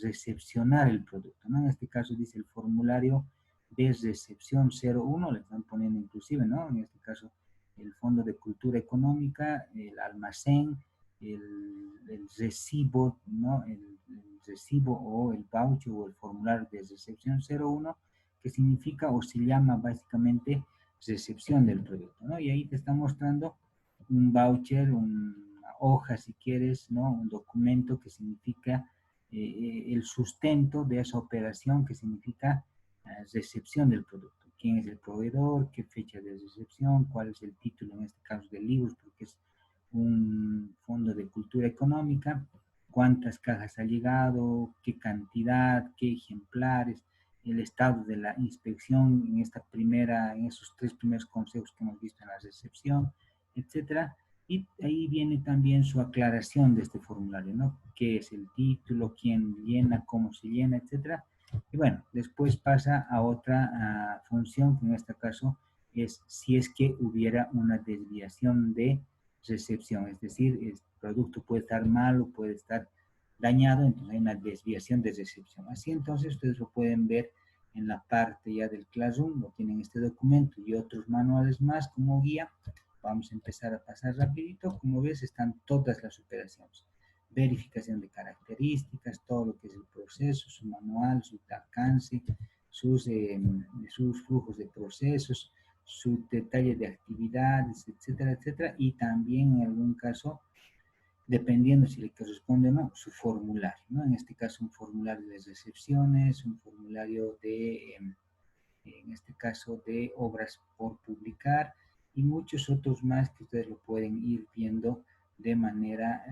recepcionar el producto, ¿no? En este caso dice el formulario de recepción 01, le están poniendo inclusive, ¿no? En este caso, el Fondo de Cultura Económica, el almacén, el recibo, ¿no? El recibo o el voucher o el formulario de recepción 01, que significa o se llama básicamente recepción del producto, ¿no? Y ahí te está mostrando un voucher, una hoja si quieres, ¿no? Un documento que significa el sustento de esa operación que significa recepción del producto. ¿Quién es el proveedor? ¿Qué fecha de recepción? ¿Cuál es el título, en este caso, de libros? Porque es un fondo de cultura económica. ¿Cuántas cajas ha llegado? ¿Qué cantidad? ¿Qué ejemplares? El estado de la inspección en esta primera, en esos 3 primeros consejos que hemos visto en la recepción, etcétera. Y ahí viene también su aclaración de este formulario, ¿no? ¿Qué es el título? ¿Quién llena? ¿Cómo se llena? Etcétera. Y bueno, después pasa a otra función, que en este caso es si es que hubiera una desviación de recepción, es decir, el producto puede estar malo, puede estar dañado, entonces hay una desviación de recepción. Así entonces ustedes lo pueden ver en la parte ya del Classroom, lo tienen este documento y otros manuales más como guía. Vamos a empezar a pasar rapidito. Como ves, están todas las operaciones. Verificación de características, todo lo que es el proceso, su manual, su alcance, sus flujos de procesos, su detalle de actividades, etcétera, etcétera. Y también en algún caso, dependiendo si le corresponde o no, su formulario, ¿no? En este caso, un formulario de recepciones, un formulario de, en este caso, de obras por publicar y muchos otros más que ustedes lo pueden ir viendo de manera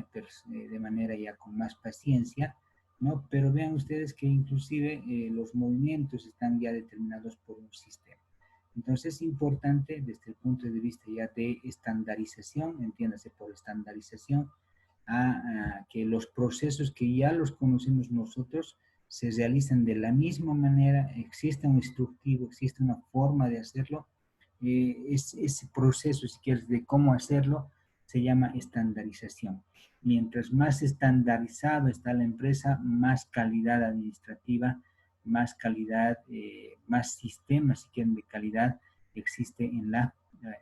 ya con más paciencia, ¿no? Pero vean ustedes que inclusive los movimientos están ya determinados por un sistema. Entonces es importante desde el punto de vista ya de estandarización, entiéndase por estandarización, a que los procesos que ya los conocemos nosotros se realizan de la misma manera, existe un instructivo, existe una forma de hacerlo, ese proceso, si quieres, de cómo hacerlo, se llama estandarización. Mientras más estandarizado está la empresa, más calidad administrativa, más calidad, más sistemas, si quieren, de calidad existe en la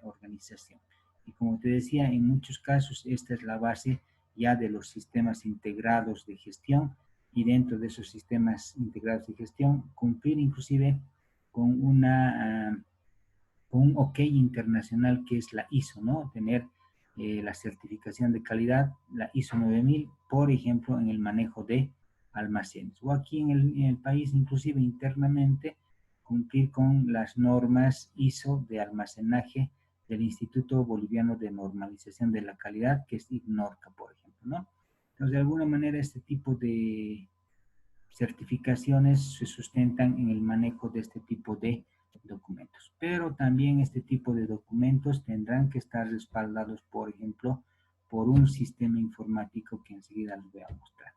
organización. Y como te decía, en muchos casos esta es la base ya de los sistemas integrados de gestión y dentro de esos sistemas integrados de gestión cumplir inclusive con con un OK internacional que es la ISO, ¿no? Tener la certificación de calidad, la ISO 9000, por ejemplo, en el manejo de almacenes. O aquí en el país, inclusive internamente, cumplir con las normas ISO de almacenaje del Instituto Boliviano de Normalización de la Calidad, que es IGNORCA, por ejemplo, ¿no? Entonces, de alguna manera, este tipo de certificaciones se sustentan en el manejo de este tipo de documentos. Pero también este tipo de documentos tendrán que estar respaldados, por ejemplo, por un sistema informático que enseguida les voy a mostrar.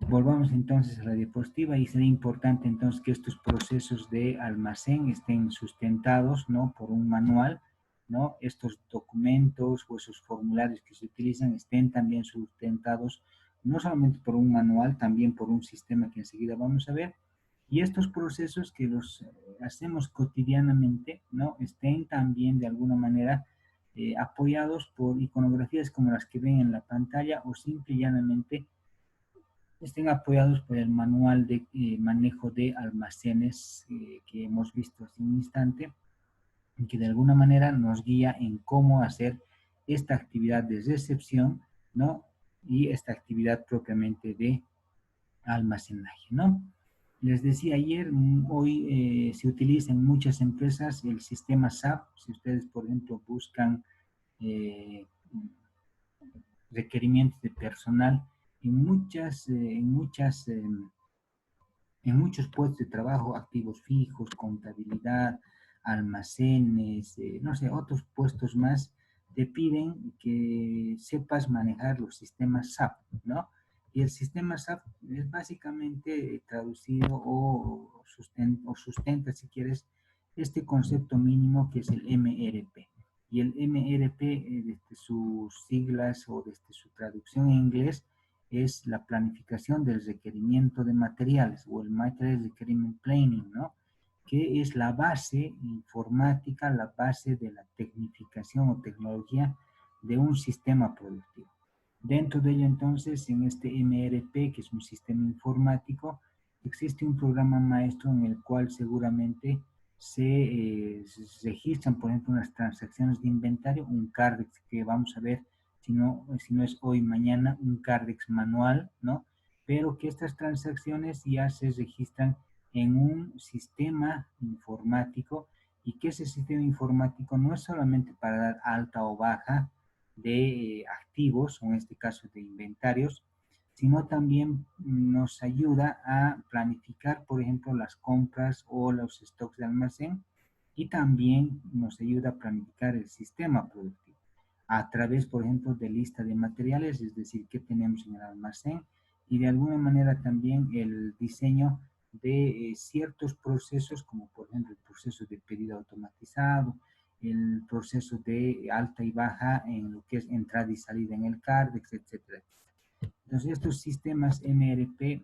Volvamos entonces a la diapositiva y sería importante entonces que estos procesos de almacén estén sustentados, ¿no? Por un manual, ¿no? Estos documentos o esos formularios que se utilizan estén también sustentados no solamente por un manual, también por un sistema que enseguida vamos a ver. Y estos procesos que los hacemos cotidianamente, ¿no? Estén también de alguna manera apoyados por iconografías como las que ven en la pantalla o simple y llanamente estén apoyados por el manual de manejo de almacenes que hemos visto hace un instante, y que de alguna manera nos guía en cómo hacer esta actividad de recepción, ¿no? Y esta actividad propiamente de almacenaje, ¿no? Les decía ayer, hoy se utiliza en muchas empresas el sistema SAP. Si ustedes, por ejemplo, buscan eh, requerimientos de personal en muchos puestos de trabajo, activos fijos, contabilidad, almacenes, no sé, otros puestos más, te piden que sepas manejar los sistemas SAP, ¿no? Y el sistema SAP es básicamente traducido o sustenta, si quieres, este concepto mínimo que es el MRP. Y el MRP, desde sus siglas o desde su traducción en inglés, es la planificación del requerimiento de materiales o el Material Requirement Planning, ¿no? Que es la base informática, la base de la tecnificación o tecnología de un sistema productivo. Dentro de ello, entonces, en este MRP, que es un sistema informático, existe un programa maestro en el cual seguramente se registran, por ejemplo, unas transacciones de inventario, un CARDEX que vamos a ver, si no es hoy, mañana, un CARDEX manual, ¿no? Pero que estas transacciones ya se registran en un sistema informático y que ese sistema informático no es solamente para dar alta o baja de activos, o en este caso de inventarios, sino también nos ayuda a planificar, por ejemplo, las compras o los stocks de almacén y también nos ayuda a planificar el sistema productivo a través, por ejemplo, de lista de materiales, es decir, qué tenemos en el almacén y de alguna manera también el diseño de ciertos procesos, como por ejemplo el proceso de pedido automatizado, el proceso de alta y baja en lo que es entrada y salida en el CARDEX, etcétera. Entonces, estos sistemas MRP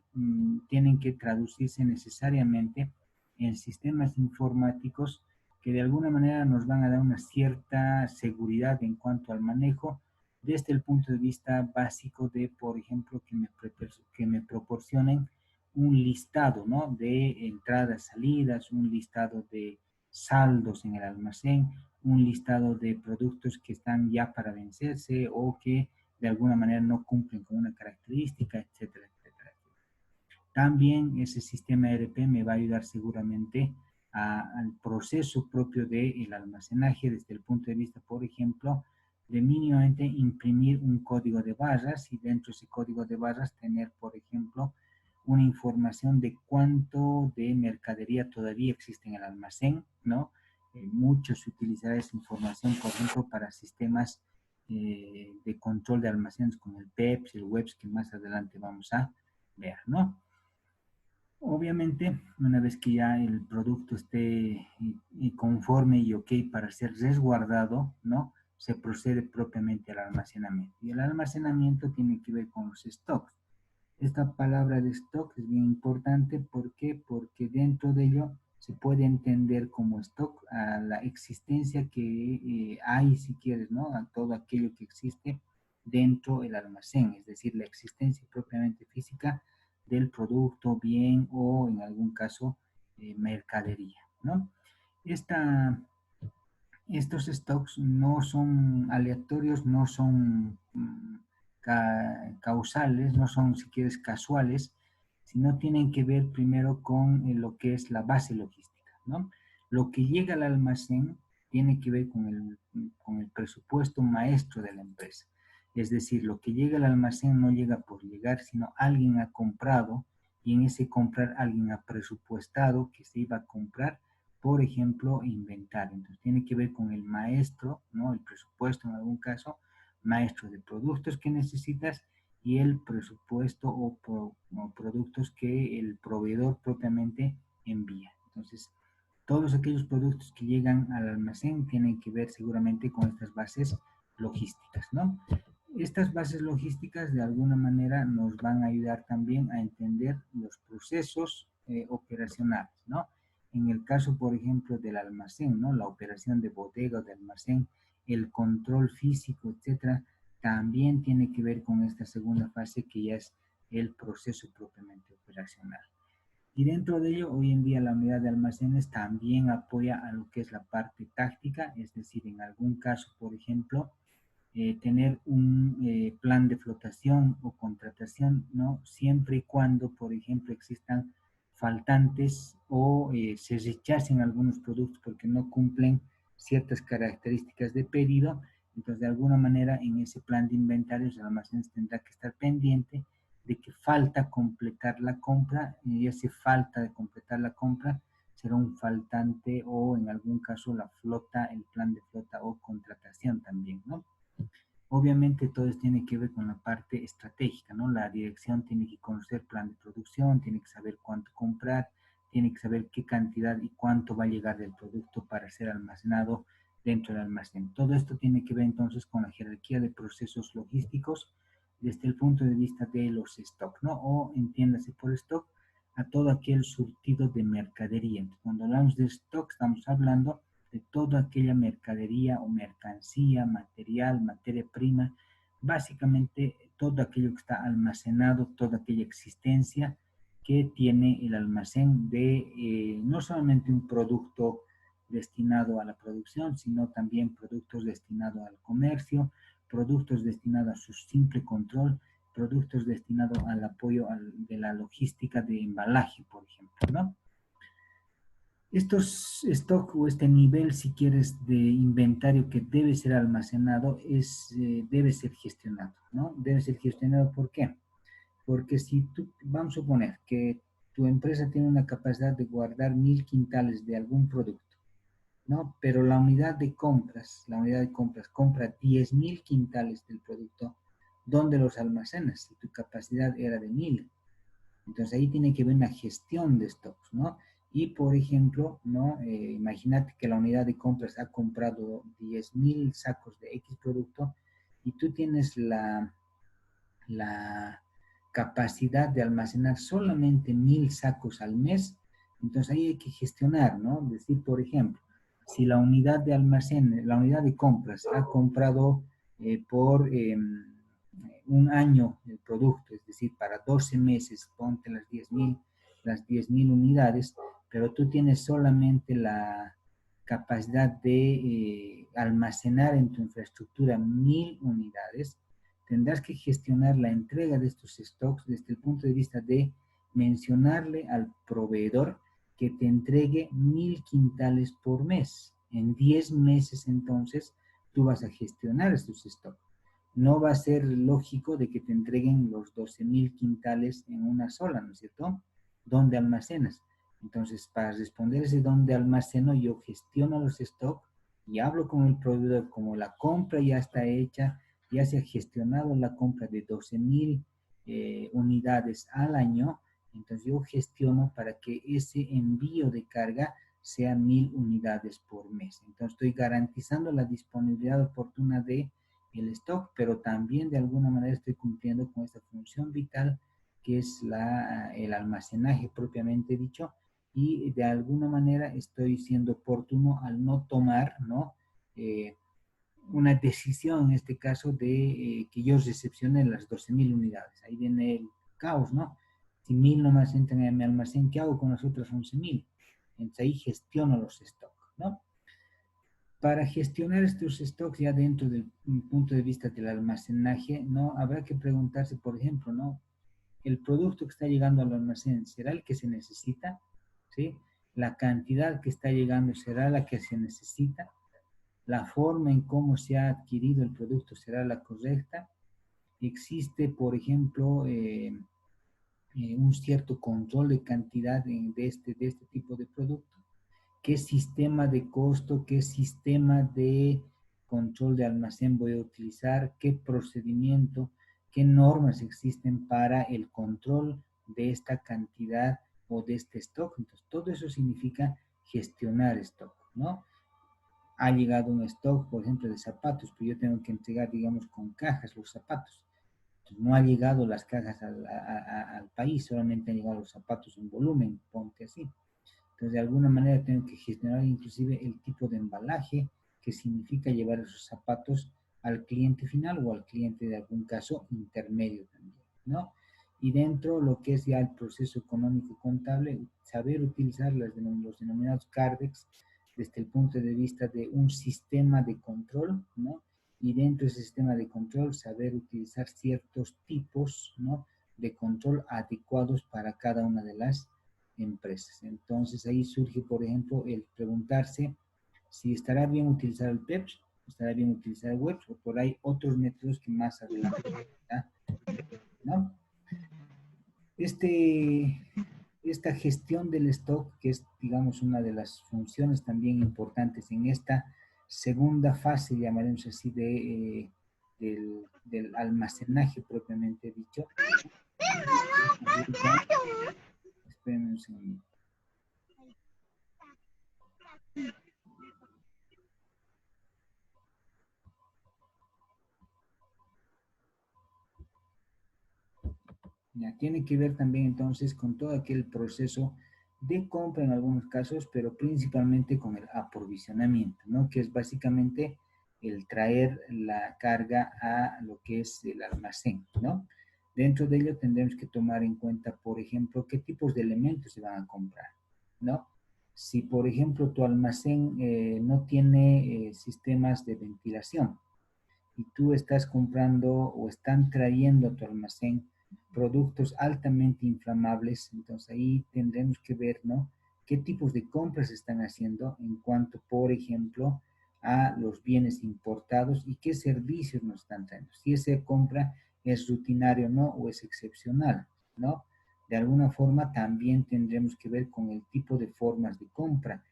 tienen que traducirse necesariamente en sistemas informáticos que de alguna manera nos van a dar una cierta seguridad en cuanto al manejo desde el punto de vista básico de, por ejemplo, que me proporcionen un listado, ¿no? De entradas, salidas, un listado de saldos en el almacén, un listado de productos que están ya para vencerse o que de alguna manera no cumplen con una característica, etcétera, etcétera. También ese sistema ERP me va a ayudar seguramente al proceso propio del almacenaje desde el punto de vista, por ejemplo, de mínimamente imprimir un código de barras y dentro de ese código de barras tener, por ejemplo, una información de cuánto de mercadería todavía existe en el almacén, ¿no? Mucho se utilizará esa información, por ejemplo, para sistemas de control de almacenes como el PEPS, el WEBS, que más adelante vamos a ver, ¿no? Obviamente, una vez que ya el producto esté conforme y ok para ser resguardado, ¿no? Se procede propiamente al almacenamiento. Y el almacenamiento tiene que ver con los stocks. Esta palabra de stock es bien importante. ¿Por qué? Porque dentro de ello se puede entender como stock a la existencia que hay, si quieres, ¿no? A todo aquello que existe dentro del almacén, es decir, la existencia propiamente física del producto, bien o en algún caso mercadería, ¿no? Esta, estos stocks no son aleatorios, no son causales, no son, si quieres, casuales, sino tienen que ver primero con lo que es la base logística, ¿no? Lo que llega al almacén tiene que ver con el presupuesto maestro de la empresa. Es decir, lo que llega al almacén no llega por llegar, sino alguien ha comprado y en ese comprar alguien ha presupuestado que se iba a comprar, por ejemplo, inventario. Entonces tiene que ver con el maestro, ¿no? El presupuesto en algún caso, maestro de productos que necesitas y el presupuesto o productos que el proveedor propiamente envía. Entonces, todos aquellos productos que llegan al almacén tienen que ver seguramente con estas bases logísticas, ¿no? Estas bases logísticas de alguna manera nos van a ayudar también a entender los procesos operacionales, ¿no? En el caso, por ejemplo, del almacén, ¿no? La operación de bodega o de almacén, el control físico, etcétera, también tiene que ver con esta segunda fase que ya es el proceso propiamente operacional. Y dentro de ello, hoy en día la unidad de almacenes también apoya a lo que es la parte táctica, es decir, en algún caso, por ejemplo, tener un plan de flotación o contratación, ¿no? Siempre y cuando, por ejemplo, existan faltantes o se rechacen algunos productos porque no cumplen ciertas características de pedido. Entonces, de alguna manera, en ese plan de inventarios, el almacén tendrá que estar pendiente de que falta completar la compra y ese falta de completar la compra será un faltante o en algún caso la flota, el plan de flota o contratación también, ¿no? Obviamente todo esto tiene que ver con la parte estratégica, ¿no? La dirección tiene que conocer plan de producción, tiene que saber cuánto comprar, tiene que saber qué cantidad y cuánto va a llegar del producto para ser almacenado dentro del almacén. Todo esto tiene que ver entonces con la jerarquía de procesos logísticos desde el punto de vista de los stocks, ¿no? O entiéndase por stock a todo aquel surtido de mercadería. Entonces, cuando hablamos de stock, estamos hablando de toda aquella mercadería o mercancía, material, materia prima, básicamente todo aquello que está almacenado, toda aquella existencia que tiene el almacén de no solamente un producto destinado a la producción, sino también productos destinados al comercio, productos destinados a su simple control, productos destinados al apoyo de la logística de embalaje, por ejemplo, ¿no? Estos stock o este nivel, si quieres, de inventario que debe ser almacenado, debe ser gestionado, ¿no? Debe ser gestionado, ¿por qué? Porque si tú, vamos a suponer que tu empresa tiene una capacidad de guardar 1000 quintales de algún producto, ¿no? Pero la unidad de compras compra 10.000 quintales del producto, ¿dónde los almacenas? Si tu capacidad era de 1000. Entonces ahí tiene que haber una gestión de stocks, ¿no? Y por ejemplo, ¿no? Imagínate que la unidad de compras ha comprado 10.000 sacos de X producto y tú tienes la capacidad de almacenar solamente 1000 sacos al mes. Entonces ahí hay que gestionar, ¿no? Es decir, por ejemplo, si la unidad de almacén, la unidad de compras ha comprado por un año el producto, es decir, para 12 meses, ponte las 10.000 unidades, pero tú tienes solamente la capacidad de almacenar en tu infraestructura 1000 unidades, tendrás que gestionar la entrega de estos stocks desde el punto de vista de mencionarle al proveedor que te entregue 1000 quintales por mes. En 10 meses entonces tú vas a gestionar estos stocks. No va a ser lógico de que te entreguen los 12.000 quintales en una sola, ¿no es cierto? ¿Dónde almacenas? Entonces, para responder ese dónde almaceno, yo gestiono los stocks y hablo con el proveedor como la compra ya está hecha, ya se ha gestionado la compra de 12.000 unidades al año, entonces yo gestiono para que ese envío de carga sea 1000 unidades por mes. Entonces estoy garantizando la disponibilidad oportuna de el stock, pero también de alguna manera estoy cumpliendo con esta función vital que es el almacenaje propiamente dicho, y de alguna manera estoy siendo oportuno al no tomar, ¿no? Una decisión en este caso de que yo recepcione las 12.000 unidades. Ahí viene el caos, ¿no? Si 1000 nomás entran en mi almacén, ¿qué hago con las otras 11.000? Entonces ahí gestiono los stocks, ¿no? Para gestionar estos stocks ya dentro del punto de vista del almacenaje, ¿no? Habrá que preguntarse, por ejemplo, ¿no? El producto que está llegando al almacén, ¿será el que se necesita? ¿Sí? La cantidad que está llegando, ¿será la que se necesita? La forma en cómo se ha adquirido el producto será la correcta. Existe, por ejemplo, un cierto control de cantidad de este tipo de producto. ¿Qué sistema de costo, qué sistema de control de almacén voy a utilizar? ¿Qué procedimiento, qué normas existen para el control de esta cantidad o de este stock? Entonces, todo eso significa gestionar stock, ¿no? Ha llegado un stock, por ejemplo, de zapatos, pero yo tengo que entregar, digamos, con cajas los zapatos. Entonces, no ha llegado las cajas al país, solamente han llegado los zapatos en volumen, ponte así. Entonces, de alguna manera tengo que gestionar inclusive el tipo de embalaje que significa llevar esos zapatos al cliente final o al cliente de algún caso intermedio también, ¿no? Y dentro lo que es ya el proceso económico contable, saber utilizar los denominados CARDEX desde el punto de vista de un sistema de control, ¿no? Y dentro de ese sistema de control saber utilizar ciertos tipos, ¿no? De control adecuados para cada una de las empresas. Entonces ahí surge, por ejemplo, el preguntarse si estará bien utilizar el PEPS, estará bien utilizar el web o por ahí otros métodos que más adelante, ¿no? Este, esta gestión del stock, que es, digamos, una de las funciones también importantes en esta segunda fase, llamaremos así, del almacenaje propiamente dicho. Espérenme un segundo. Ya, tiene que ver también entonces con todo aquel proceso de compra en algunos casos, pero principalmente con el aprovisionamiento, ¿no? Que es básicamente el traer la carga a lo que es el almacén, ¿no? Dentro de ello tendremos que tomar en cuenta, por ejemplo, qué tipos de elementos se van a comprar, ¿no? Si, por ejemplo, tu almacén no tiene sistemas de ventilación y tú estás comprando o están trayendo a tu almacén productos altamente inflamables, entonces ahí tendremos que ver, ¿no? ¿Qué tipos de compras están haciendo en cuanto, por ejemplo, a los bienes importados y qué servicios nos están trayendo? Si esa compra es rutinaria o no, o es excepcional, ¿no? De alguna forma también tendremos que ver con el tipo de formas de compra.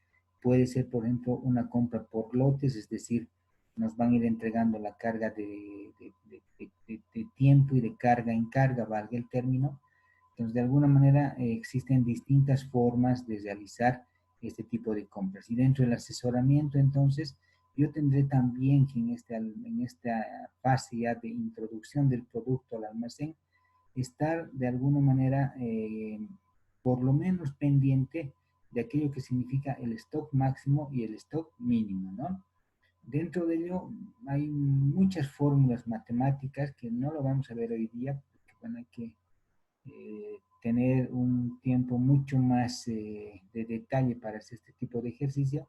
Puede ser, por ejemplo, una compra por lotes, es decir, nos van a ir entregando la carga de tiempo y de carga en carga, valga el término. Entonces, de alguna manera existen distintas formas de realizar este tipo de compras. Y dentro del asesoramiento, entonces, yo tendré también que en esta fase ya de introducción del producto al almacén, estar de alguna manera, por lo menos pendiente de aquello que significa el stock máximo y el stock mínimo, ¿no? Dentro de ello hay muchas fórmulas matemáticas que no lo vamos a ver hoy día, porque bueno, hay que tener un tiempo mucho más de detalle para hacer este tipo de ejercicio,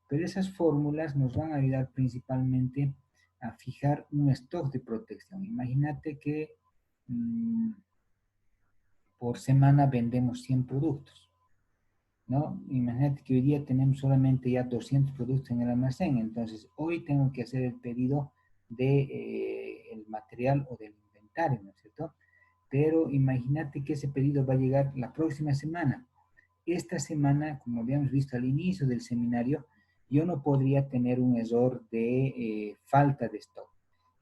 pero esas fórmulas nos van a ayudar principalmente a fijar un stock de protección. Imagínate que por semana vendemos 100 productos, ¿no? Imagínate que hoy día tenemos solamente ya 200 productos en el almacén, entonces hoy tengo que hacer el pedido de el material o del inventario, ¿no es cierto? Pero imagínate que ese pedido va a llegar la próxima semana. Esta semana, como habíamos visto al inicio del seminario, yo no podría tener un error de falta de stock.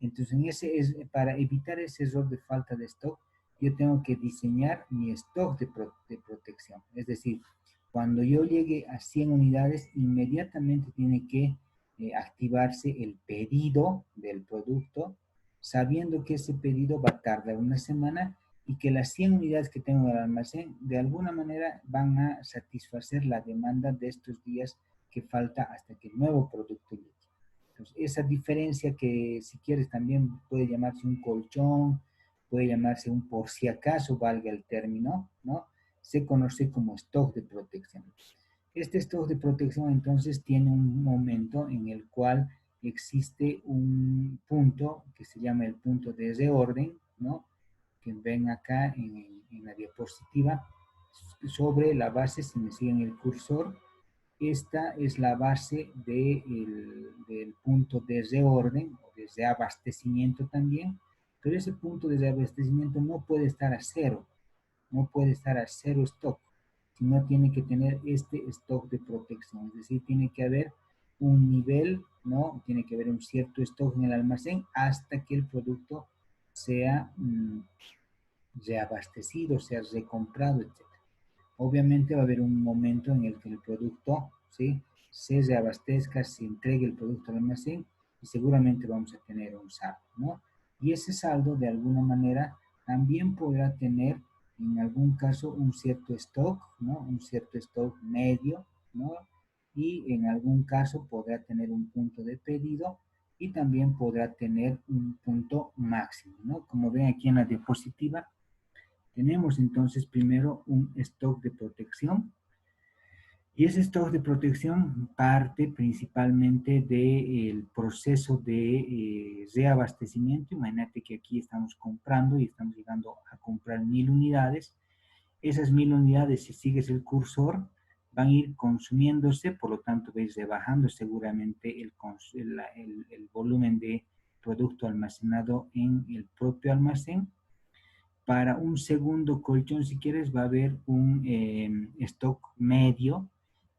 Entonces, para evitar ese error de falta de stock, yo tengo que diseñar mi stock de protección. Es decir, cuando yo llegue a 100 unidades, inmediatamente tiene que activarse el pedido del producto, sabiendo que ese pedido va a tardar una semana y que las 100 unidades que tengo en el almacén de alguna manera van a satisfacer la demanda de estos días que falta hasta que el nuevo producto llegue. Entonces, esa diferencia que si quieres también puede llamarse un colchón, puede llamarse un por si acaso, valga el término, ¿no? Se conoce como stock de protección. Este stock de protección entonces tiene un momento en el cual existe un punto que se llama el punto de reorden, ¿no? Que ven acá en la diapositiva, sobre la base, si me siguen el cursor, esta es la base del punto de reorden o de reabastecimiento también, pero ese punto de reabastecimiento no puede estar a cero, no puede estar a cero stock, sino tiene que tener este stock de protección, es decir, tiene que haber un nivel, ¿no? Tiene que haber un cierto stock en el almacén hasta que el producto sea reabastecido, sea recomprado, etc. Obviamente va a haber un momento en el que el producto, ¿sí?, se reabastezca, se entregue el producto al almacén y seguramente vamos a tener un saldo, ¿no? Y ese saldo de alguna manera también podrá tener en algún caso un cierto stock, ¿no? Un cierto stock medio, ¿no? Y en algún caso podrá tener un punto de pedido y también podrá tener un punto máximo, ¿no? Como ven aquí en la diapositiva, tenemos entonces primero un stock de protección y ese stock de protección parte principalmente del proceso de reabastecimiento. Imagínate que aquí estamos comprando y estamos llegando a comprar 1000 unidades. Esas 1000 unidades, si sigues el cursor, van a ir consumiéndose, por lo tanto vais rebajando seguramente el volumen de producto almacenado en el propio almacén. Para un segundo colchón, si quieres, va a haber un stock medio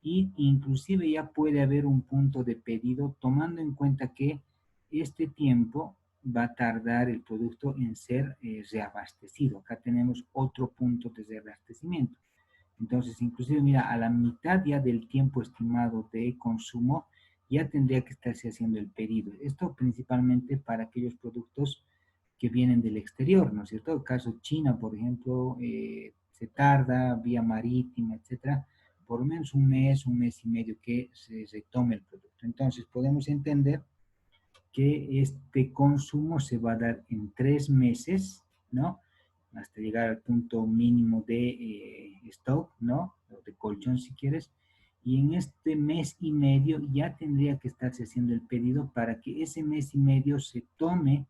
y inclusive ya puede haber un punto de pedido tomando en cuenta que este tiempo va a tardar el producto en ser reabastecido. Acá tenemos otro punto de reabastecimiento. Entonces, inclusive, mira, a la mitad ya del tiempo estimado de consumo, ya tendría que estarse haciendo el pedido. Esto principalmente para aquellos productos que vienen del exterior, ¿no es cierto? En el caso China, por ejemplo, se tarda vía marítima, etcétera, por lo menos un mes y medio que se retome el producto. Entonces, podemos entender que este consumo se va a dar en 3 meses, ¿no? Hasta llegar al punto mínimo de stock, ¿no? O de colchón si quieres. Y en este mes y medio ya tendría que estarse haciendo el pedido para que ese mes y medio se tome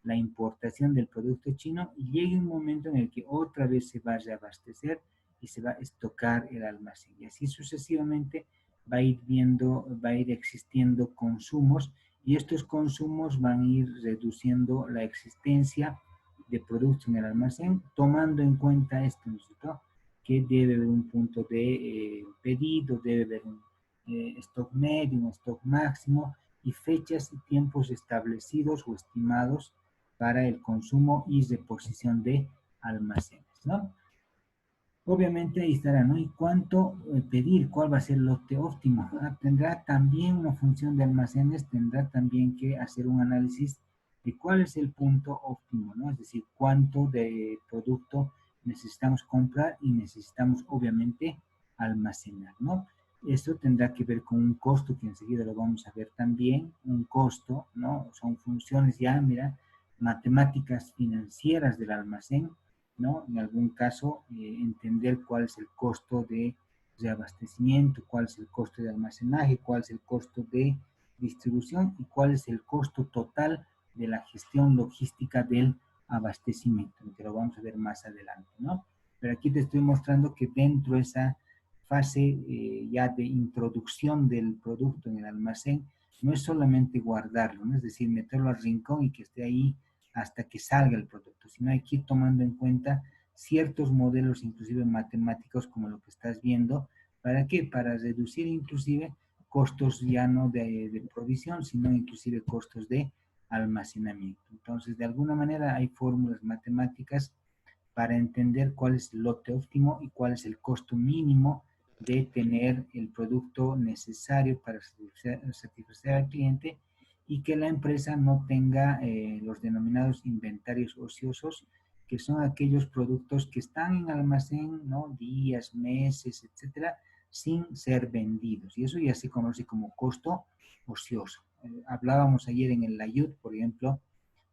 la importación del producto chino y llegue un momento en el que otra vez se va a reabastecer y se va a estocar el almacén. Y así sucesivamente va a ir existiendo consumos y estos consumos van a ir reduciendo la existencia de productos en el almacén, tomando en cuenta esto, ¿no? Que debe haber un punto de pedido, debe haber un stock medio, un stock máximo y fechas y tiempos establecidos o estimados para el consumo y reposición de almacenes, ¿no? Obviamente ahí estará, ¿no? ¿Y cuánto pedir? ¿Cuál va a ser el lote óptimo? Tendrá también una función de almacenes, tendrá también que hacer un análisis de cuál es el punto óptimo, ¿no? Es decir, cuánto de producto necesitamos comprar y necesitamos obviamente almacenar, ¿no? Esto tendrá que ver con un costo que enseguida lo vamos a ver también, un costo, ¿no? Son funciones ya, mira, matemáticas financieras del almacén, ¿no? En algún caso, entender cuál es el costo de abastecimiento, cuál es el costo de almacenaje, cuál es el costo de distribución y cuál es el costo total de la gestión logística del abastecimiento, que lo vamos a ver más adelante, ¿no? Pero aquí te estoy mostrando que dentro de esa fase ya de introducción del producto en el almacén, no es solamente guardarlo, ¿no? Es decir, meterlo al rincón y que esté ahí hasta que salga el producto, sino hay que ir tomando en cuenta ciertos modelos, inclusive matemáticos, como lo que estás viendo. ¿Para qué? Para reducir inclusive costos ya no de provisión, sino inclusive costos de almacenamiento. Entonces, de alguna manera hay fórmulas matemáticas para entender cuál es el lote óptimo y cuál es el costo mínimo de tener el producto necesario para satisfacer al cliente y que la empresa no tenga los denominados inventarios ociosos, que son aquellos productos que están en almacén, ¿no? Días, meses, etcétera, sin ser vendidos. Y eso ya se conoce como costo ocioso. Hablábamos ayer en el LAYUD, por ejemplo,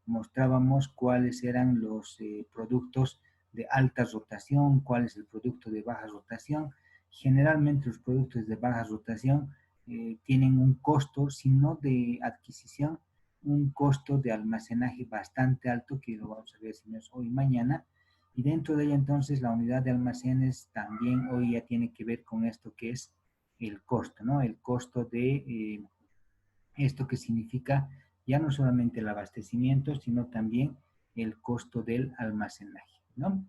mostrábamos cuáles eran los productos de alta rotación, cuál es el producto de baja rotación. Generalmente los productos de baja rotación tienen un costo, si no de adquisición, un costo de almacenaje bastante alto, que lo vamos a ver si no es hoy mañana. Y dentro de ella entonces la unidad de almacenes también hoy ya tiene que ver con esto que es el costo, ¿no? El costo de esto que significa ya no solamente el abastecimiento, sino también el costo del almacenaje, ¿no?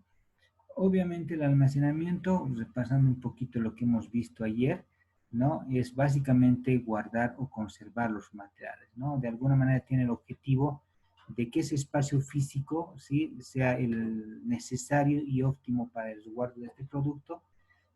Obviamente el almacenamiento, repasando un poquito lo que hemos visto ayer, ¿no? Es básicamente guardar o conservar los materiales, ¿no? De alguna manera tiene el objetivo de que ese espacio físico, ¿sí? Sea el necesario y óptimo para el resguardo de este producto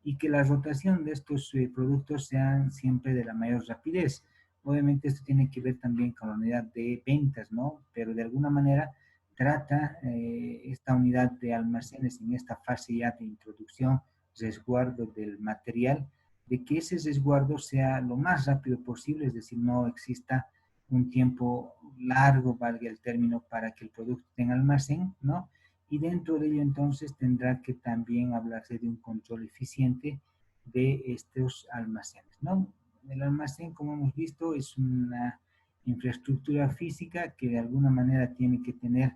y que la rotación de estos productos sean siempre de la mayor rapidez. Obviamente esto tiene que ver también con la unidad de ventas, ¿no? Pero de alguna manera trata esta unidad de almacenes en esta fase ya de introducción, resguardo del material, de que ese resguardo sea lo más rápido posible, es decir, no exista un tiempo largo, valga el término, para que el producto tenga almacén, ¿no? Y dentro de ello entonces tendrá que también hablarse de un control eficiente de estos almacenes, ¿no? El almacén, como hemos visto, es una infraestructura física que de alguna manera tiene que tener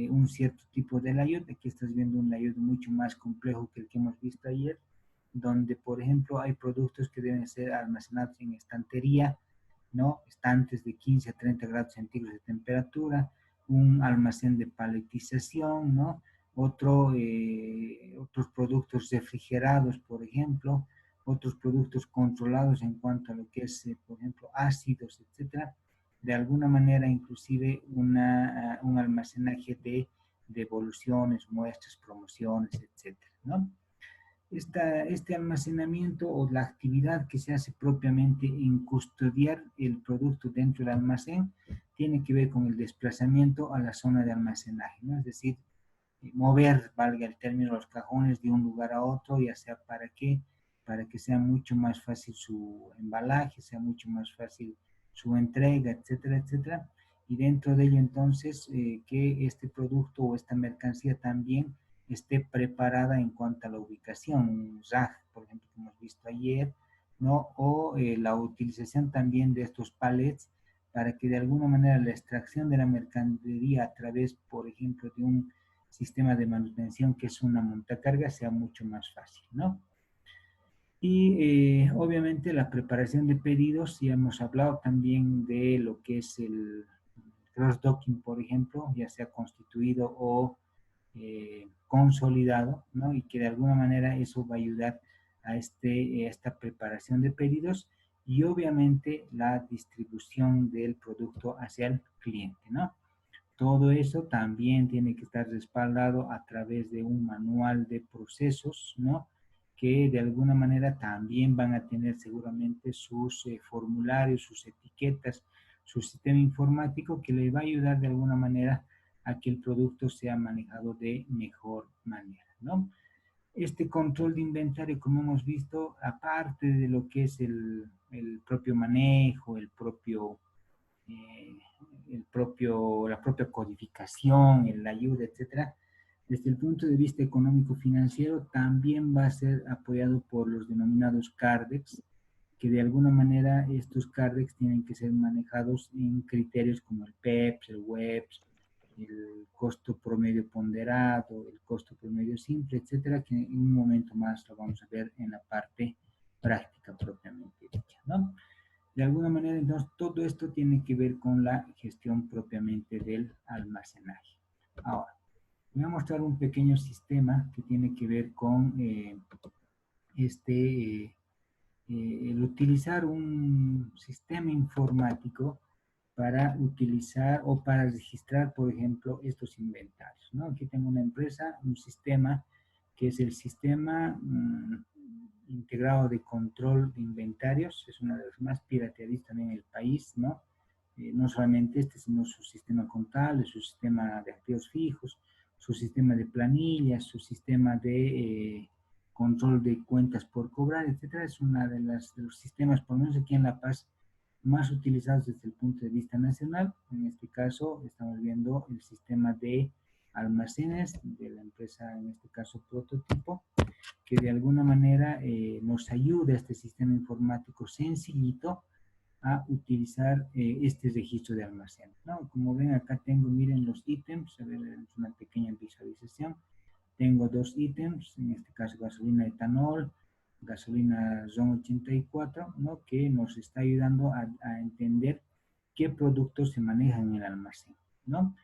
un cierto tipo de layout. Aquí estás viendo un layout mucho más complejo que el que hemos visto ayer, donde, por ejemplo, hay productos que deben ser almacenados en estantería, ¿no? Estantes de 15 a 30 grados centígrados de temperatura, un almacén de paletización, ¿no? Otros productos refrigerados, por ejemplo, otros productos controlados en cuanto a lo que es, por ejemplo, ácidos, etcétera. de alguna manera inclusive un almacenaje de devoluciones, muestras, promociones, etcétera, ¿no? Este almacenamiento o la actividad que se hace propiamente en custodiar el producto dentro del almacén tiene que ver con el desplazamiento a la zona de almacenaje, ¿no? Es decir, mover, valga el término, los cajones de un lugar a otro, ya sea para qué, para que sea mucho más fácil su embalaje, sea mucho más fácil su entrega, etcétera, etcétera. Y dentro de ello entonces que este producto o esta mercancía también esté preparada en cuanto a la ubicación, un RAG, por ejemplo, que hemos visto ayer, ¿no? O la utilización también de estos palets para que de alguna manera la extracción de la mercadería a través, por ejemplo, de un sistema de manutención que es una montacarga sea mucho más fácil, ¿no? Y obviamente la preparación de pedidos, ya hemos hablado también de lo que es el cross-docking, por ejemplo, ya sea constituido o consolidado, ¿no? Y que de alguna manera eso va a ayudar a esta preparación de pedidos y obviamente la distribución del producto hacia el cliente, ¿no? Todo eso también tiene que estar respaldado a través de un manual de procesos, ¿no? Que de alguna manera también van a tener seguramente sus formularios, sus etiquetas, su sistema informático que le va a ayudar de alguna manera a que el producto sea manejado de mejor manera, ¿no? Este control de inventario, como hemos visto, aparte de lo que es el propio manejo, eh, la propia codificación, la ayuda, etcétera, desde el punto de vista económico-financiero también va a ser apoyado por los denominados CARDEX, que de alguna manera estos CARDEX tienen que ser manejados en criterios como el PEPS, el WEPS, el costo promedio ponderado, el costo promedio simple, etcétera, que en un momento más lo vamos a ver en la parte práctica propiamente dicha, ¿no? De alguna manera, entonces, todo esto tiene que ver con la gestión propiamente del almacenaje. Ahora, voy a mostrar un pequeño sistema que tiene que ver con el utilizar un sistema informático para utilizar o para registrar, por ejemplo, estos inventarios, ¿no? Aquí tengo una empresa, un sistema que es el sistema integrado de control de inventarios, es una de las más pirateadas también en el país, ¿no? No solamente este, sino su sistema contable, su sistema de activos fijos, su sistema de planillas, su sistema de control de cuentas por cobrar, etcétera. Es una de los sistemas, por lo menos aquí en La Paz, más utilizados desde el punto de vista nacional. En este caso, estamos viendo el sistema de almacenes de la empresa, en este caso Prototipo, que de alguna manera nos ayuda a este sistema informático sencillito a utilizar este registro de almacén, ¿no? Como ven, acá tengo, miren los ítems, a ver, es una pequeña visualización. Tengo dos ítems, en este caso gasolina etanol, gasolina RON 84, ¿no? Que nos está ayudando a entender qué productos se manejan en el almacén, ¿no?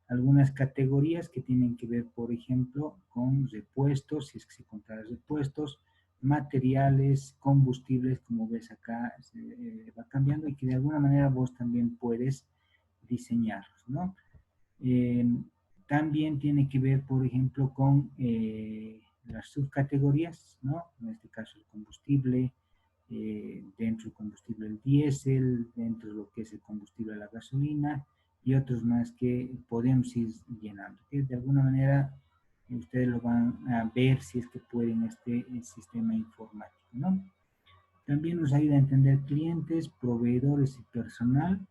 Algunas categorías que tienen que ver, por ejemplo, con repuestos, si es que se compra repuestos, materiales, combustibles, como ves acá, se va cambiando y que de alguna manera vos también puedes diseñarlos, ¿no? Eh, también tiene que ver, por ejemplo, con las subcategorías, ¿no? En este caso el combustible, dentro del combustible el diésel, dentro de lo que es el combustible la gasolina y otros más que podemos ir llenando. Que de alguna manera ustedes lo van a ver si es que pueden el sistema informático, ¿no? También nos ayuda a entender clientes, proveedores y personal,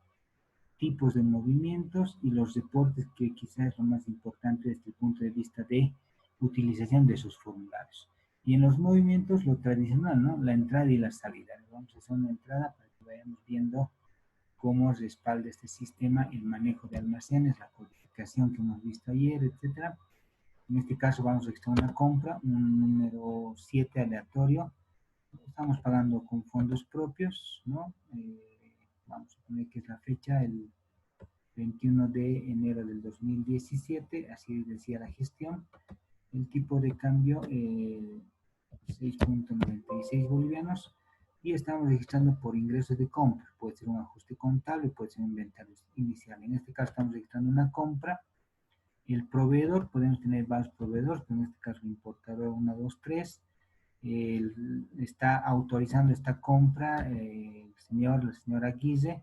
tipos de movimientos y los reportes, que quizás es lo más importante desde el punto de vista de utilización de esos formularios. Y en los movimientos, lo tradicional, ¿no? La entrada y la salida. Vamos a hacer una entrada para que vayamos viendo cómo respalda este sistema el manejo de almacenes, la codificación que hemos visto ayer, etcétera. En este caso vamos a extraer una compra, un número 7 aleatorio. Estamos pagando con fondos propios, ¿no? Vamos a poner que es la fecha, el 21 de enero del 2017, así decía la gestión. El tipo de cambio, 6.96 bolivianos. y estamos registrando por ingresos de compra. Puede ser un ajuste contable, puede ser un inventario inicial. En este caso estamos registrando una compra. El proveedor, podemos tener varios proveedores, pero en este caso el importador 1, 2, 3. Está autorizando esta compra el señor, la señora Guise,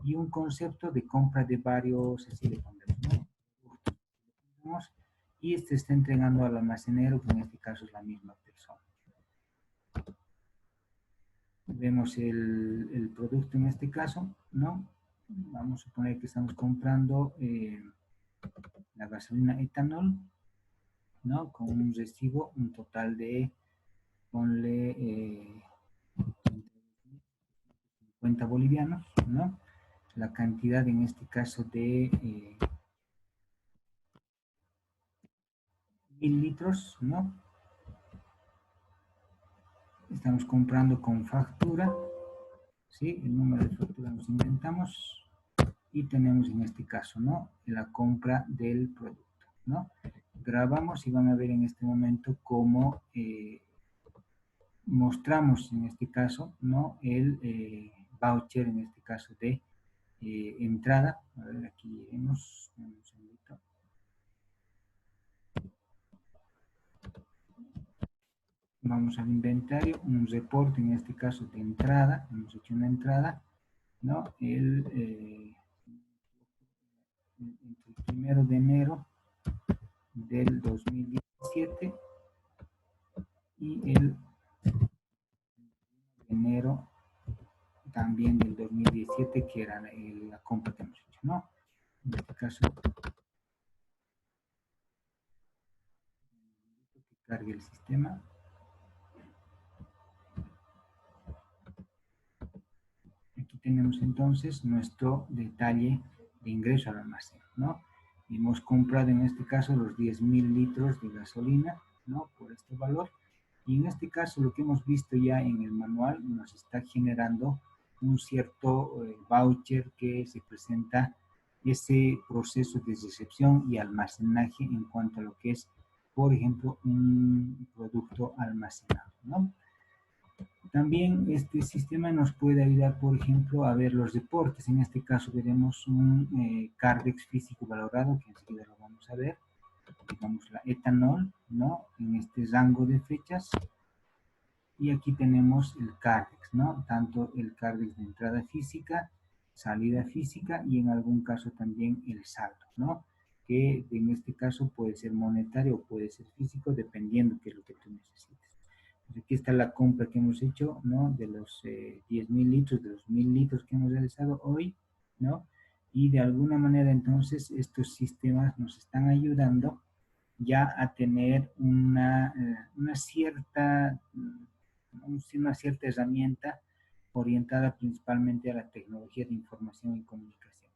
y un concepto de compra de varios, así le pondremos, ¿no? Y este está entregando al almacenero, que en este caso es la misma persona. Vemos el producto en este caso, ¿no? Vamos a suponer que estamos comprando la gasolina etanol, ¿no? Con un recibo, un total de, ponle, 50 bolivianos, ¿no? La cantidad en este caso de 1000 litros, ¿no? Estamos comprando con factura, ¿sí? El número de factura nos inventamos y tenemos en este caso, ¿no? La compra del producto, ¿no? Grabamos y van a ver en este momento cómo mostramos en este caso, ¿no? El voucher en este caso de entrada. A ver, aquí vemos un segundito. Vamos al inventario, un reporte en este caso de entrada, hemos hecho una entrada, ¿no? Entre el 1 de enero del 2017 y el de enero también del 2017, que era la compra que hemos hecho, ¿no? En este caso, que cargue el sistema. Aquí tenemos entonces nuestro detalle de ingreso al almacén, ¿no? Hemos comprado en este caso los 10.000 litros de gasolina, ¿no? Por este valor. Y en este caso lo que hemos visto ya en el manual nos está generando un cierto voucher que se presenta ese proceso de recepción y almacenaje en cuanto a lo que es, por ejemplo, un producto almacenado, ¿no? También este sistema nos puede ayudar, por ejemplo, a ver los reportes. En este caso veremos un CARDEX físico valorado, que enseguida lo vamos a ver. Digamos la etanol, ¿no? En este rango de fechas. Y aquí tenemos el CARDEX, ¿no? Tanto el CARDEX de entrada física, salida física y en algún caso también el saldo, ¿no? Que en este caso puede ser monetario o puede ser físico, dependiendo de lo que tú necesites. Aquí está la compra que hemos hecho, ¿no? De los 10.000 litros, de los 1.000 litros que hemos realizado hoy, ¿no? Y de alguna manera entonces estos sistemas nos están ayudando ya a tener una cierta herramienta orientada principalmente a la tecnología de información y comunicación.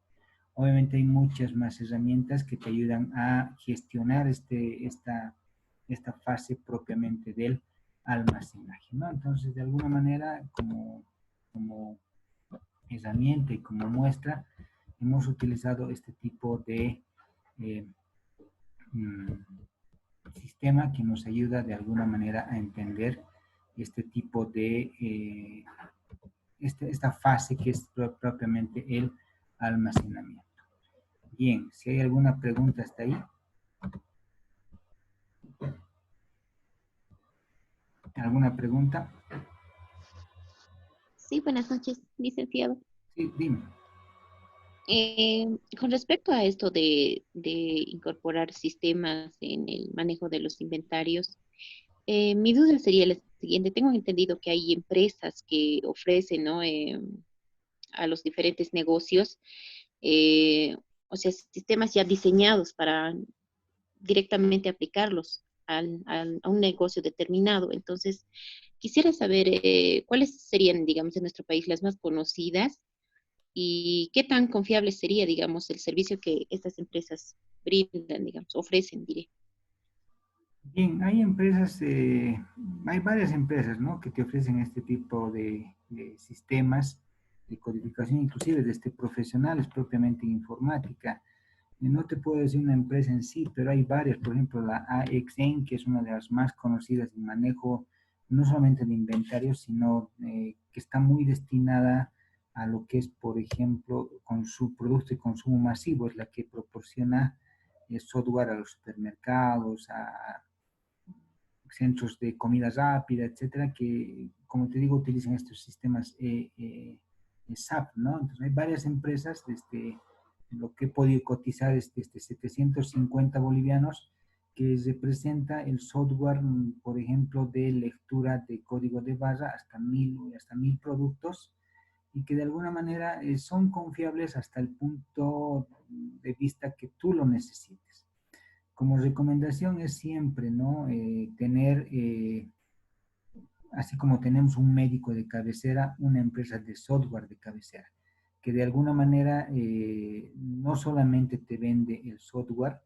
Obviamente hay muchas más herramientas que te ayudan a gestionar esta fase propiamente del almacenaje, ¿no? Entonces, de alguna manera, como herramienta y como muestra, hemos utilizado este tipo de eh, sistema que nos ayuda de alguna manera a entender este tipo de, esta fase que es propiamente el almacenamiento. Bien, si hay alguna pregunta hasta ahí. ¿Alguna pregunta? Sí, buenas noches, licenciado. Sí, dime. Con respecto a esto de incorporar sistemas en el manejo de los inventarios, mi duda sería la siguiente. Tengo entendido que hay empresas que ofrecen, ¿no? A los diferentes negocios, eh, o sea, sistemas ya diseñados para directamente aplicarlos a un negocio determinado. Entonces, quisiera saber cuáles serían, digamos, en nuestro país las más conocidas y qué tan confiable sería, digamos, el servicio que estas empresas brindan, digamos, ofrecen, diré. Bien, hay varias empresas, ¿no? Que te ofrecen este tipo de sistemas de codificación, inclusive de profesionales propiamente en informática. No te puedo decir una empresa en sí, pero hay varias, por ejemplo, la AXN, que es una de las más conocidas en manejo no solamente de inventario, sino que está muy destinada a lo que es, por ejemplo, con su producto de consumo masivo, es la que proporciona software a los supermercados, a centros de comida rápida, etcétera, que, como te digo, utilizan estos sistemas SAP, ¿no? Entonces, hay varias empresas, desde lo que he podido cotizar es desde 750 bolivianos, que representa el software, por ejemplo, de lectura de código de barra hasta 1000 productos, y que de alguna manera son confiables hasta el punto de vista que tú lo necesites. Como recomendación es siempre, ¿no? Tener, así como tenemos un médico de cabecera, una empresa de software de cabecera, que de alguna manera no solamente te vende el software,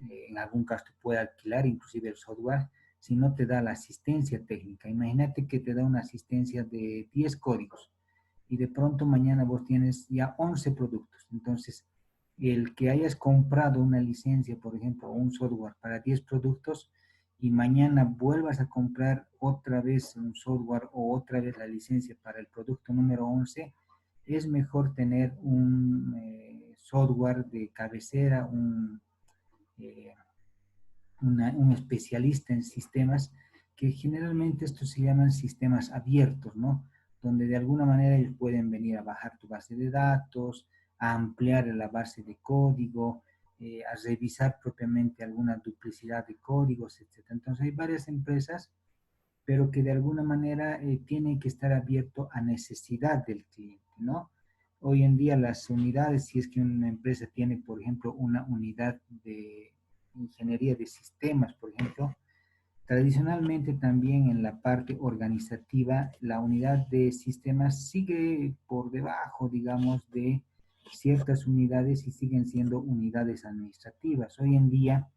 en algún caso te puede alquilar inclusive el software, sino te da la asistencia técnica. Imagínate que te da una asistencia de 10 códigos y de pronto mañana vos tienes ya 11 productos. Entonces, el que hayas comprado una licencia, por ejemplo, o un software para 10 productos y mañana vuelvas a comprar otra vez un software o otra vez la licencia para el producto número 11, es mejor tener un software de cabecera, eh, un especialista en sistemas, que generalmente estos se llaman sistemas abiertos, ¿no? Donde de alguna manera ellos pueden venir a bajar tu base de datos, a ampliar la base de código, a revisar propiamente alguna duplicidad de códigos, etcétera. Entonces hay varias empresas, pero que de alguna manera tienen que estar abiertos a necesidad del cliente, ¿no? Hoy en día las unidades, si es que una empresa tiene, por ejemplo, una unidad de ingeniería de sistemas, por ejemplo, tradicionalmente también en la parte organizativa, la unidad de sistemas sigue por debajo, digamos, de ciertas unidades y siguen siendo unidades administrativas. Hoy en día,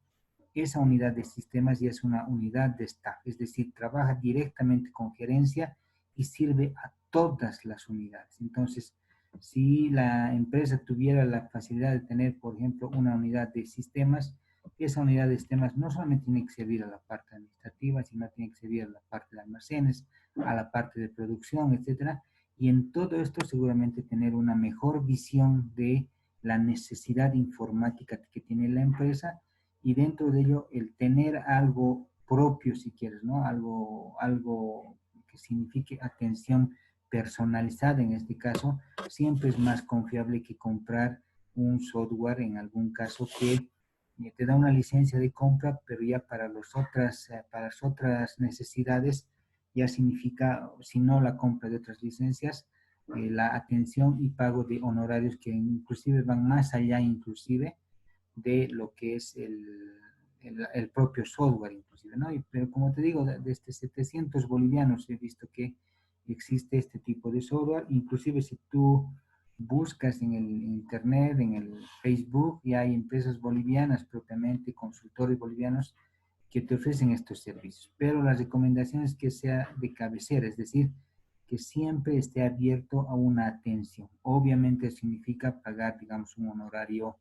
esa unidad de sistemas ya es una unidad de staff, es decir, trabaja directamente con gerencia y sirve a todas las unidades. Entonces, si la empresa tuviera la facilidad de tener, por ejemplo, una unidad de sistemas, esa unidad de sistemas no solamente tiene que servir a la parte administrativa, sino tiene que servir a la parte de almacenes, a la parte de producción, etcétera. Y en todo esto seguramente tener una mejor visión de la necesidad informática que tiene la empresa, y dentro de ello el tener algo propio, si quieres, ¿no? Algo que signifique atención personalizada en este caso, siempre es más confiable que comprar un software en algún caso que te da una licencia de compra, pero ya para las otras necesidades ya significa, si no la compra de otras licencias, la atención y pago de honorarios que inclusive van más allá inclusive de lo que es el propio software inclusive, ¿no? Pero como te digo, desde 700 bolivianos he visto que existe este tipo de software, inclusive si tú buscas en el internet, en el Facebook, y hay empresas bolivianas propiamente, consultores bolivianos que te ofrecen estos servicios, pero la recomendación es que sea de cabecera, es decir, que siempre esté abierto a una atención. Obviamente significa pagar, digamos, un honorario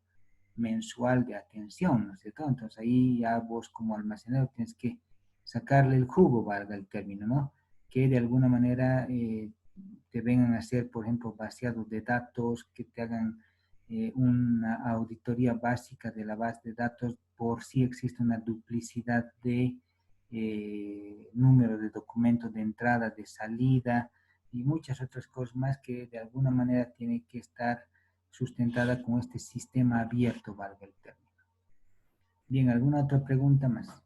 mensual de atención, ¿no es cierto? Entonces ahí ya vos como almacenero tienes que sacarle el jugo, valga el término, ¿no? Que de alguna manera te vengan a hacer, por ejemplo, vaciados de datos, que te hagan una auditoría básica de la base de datos por si existe una duplicidad de número de documentos de entrada, de salida y muchas otras cosas más que de alguna manera tiene que estar sustentada con este sistema abierto, valga el término. Bien, ¿alguna otra pregunta más?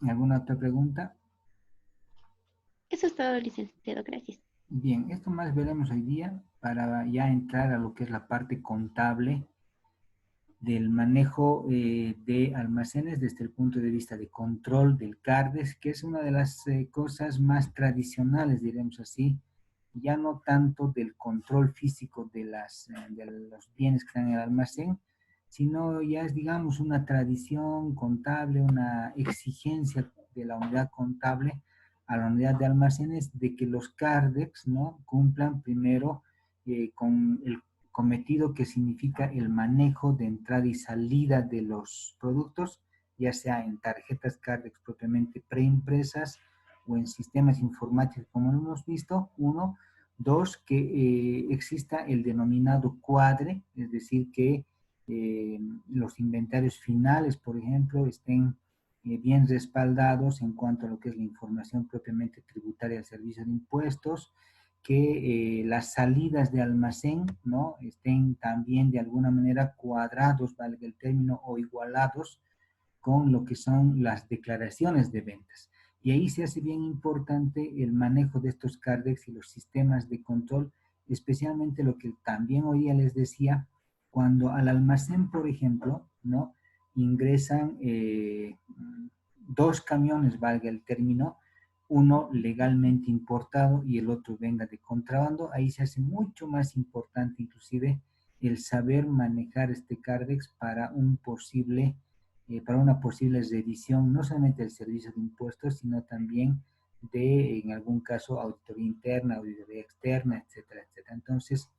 ¿Alguna otra pregunta? Eso es todo, licenciado. Gracias. Bien, esto más veremos hoy día para ya entrar a lo que es la parte contable del manejo de almacenes desde el punto de vista de control del CARDES, que es una de las cosas más tradicionales, diremos así, ya no tanto del control físico de los bienes que están en el almacén, sino ya es, digamos, una tradición contable, una exigencia de la unidad contable a la unidad de almacenes de que los CARDEX, ¿no?, cumplan primero con el cometido, que significa el manejo de entrada y salida de los productos, ya sea en tarjetas Cardex propiamente preimpresas o en sistemas informáticos como lo hemos visto, uno. Dos, que exista el denominado cuadre, es decir, que los inventarios finales, por ejemplo, estén bien respaldados en cuanto a lo que es la información propiamente tributaria del servicio de impuestos, que las salidas de almacén, ¿no?, estén también de alguna manera cuadrados, valga el término, o igualados con lo que son las declaraciones de ventas. Y ahí se hace bien importante el manejo de estos CARDEX y los sistemas de control, especialmente lo que también hoy día les decía, cuando al almacén, por ejemplo, ¿no?, ingresan dos camiones, valga el término, uno legalmente importado y el otro venga de contrabando, ahí se hace mucho más importante inclusive el saber manejar este CARDEX para para una posible revisión, no solamente del servicio de impuestos, sino también de, en algún caso, auditoría interna, auditoría externa, etcétera, etcétera. Entonces,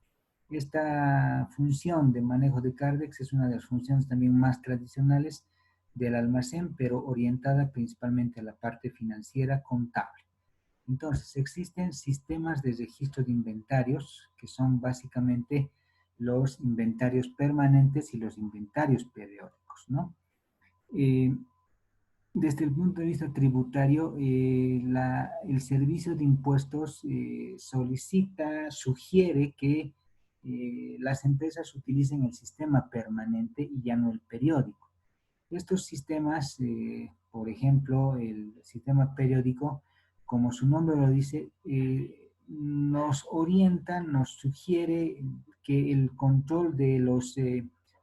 esta función de manejo de CARDEX es una de las funciones también más tradicionales del almacén, pero orientada principalmente a la parte financiera contable. Entonces, existen sistemas de registro de inventarios, que son básicamente los inventarios permanentes y los inventarios periódicos, ¿no? Eh, desde el punto de vista tributario, el servicio de impuestos sugiere que las empresas utilicen el sistema permanente y ya no el periódico. Estos sistemas, por ejemplo, el sistema periódico, como su nombre lo dice, nos orienta, nos sugiere que el control de los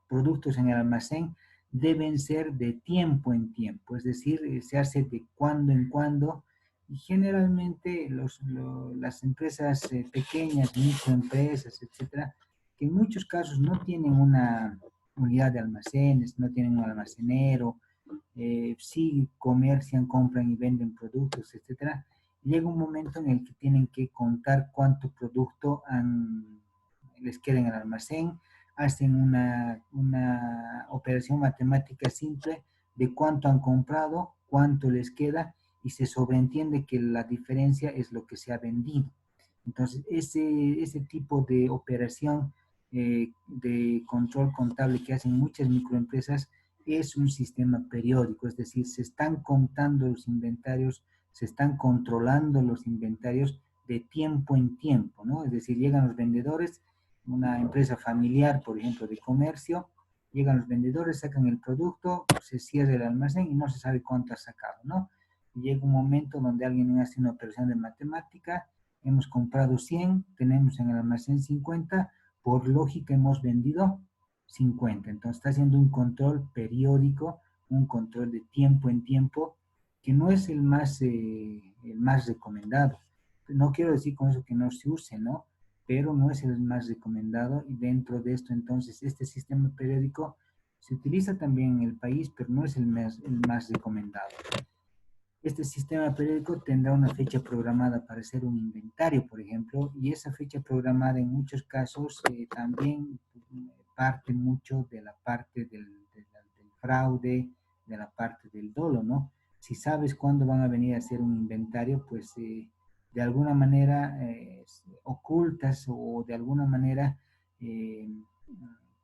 productos en el almacén deben ser de tiempo en tiempo, es decir, se hace de cuando en cuando, y generalmente las empresas pequeñas, microempresas, etcétera, que en muchos casos no tienen una unidad de almacenes, no tienen un almacenero, sí comercian, compran y venden productos, etcétera. Llega un momento en el que tienen que contar cuánto producto les queda en el almacén, hacen una operación matemática simple de cuánto han comprado, cuánto les queda, y se sobreentiende que la diferencia es lo que se ha vendido. Entonces, ese tipo de operación de control contable que hacen muchas microempresas es un sistema periódico, es decir, se están contando los inventarios, se están controlando los inventarios de tiempo en tiempo, ¿no? Es decir, llegan los vendedores, una empresa familiar, por ejemplo, de comercio, llegan los vendedores, sacan el producto, se cierra el almacén y no se sabe cuánto ha sacado, ¿no? Y llega un momento donde alguien hace una operación de matemática, hemos comprado 100, tenemos en el almacén 50, por lógica hemos vendido 50. Entonces está haciendo un control periódico, un control de tiempo en tiempo, que no es el más recomendado. No quiero decir con eso que no se use, ¿no? Pero no es el más recomendado, y dentro de esto entonces este sistema periódico se utiliza también en el país, pero no es el más recomendado. Este sistema periódico tendrá una fecha programada para hacer un inventario, por ejemplo, y esa fecha programada en muchos casos también parte mucho de la parte del fraude, de la parte del dolo, ¿no? Si sabes cuándo van a venir a hacer un inventario, pues de alguna manera ocultas o de alguna manera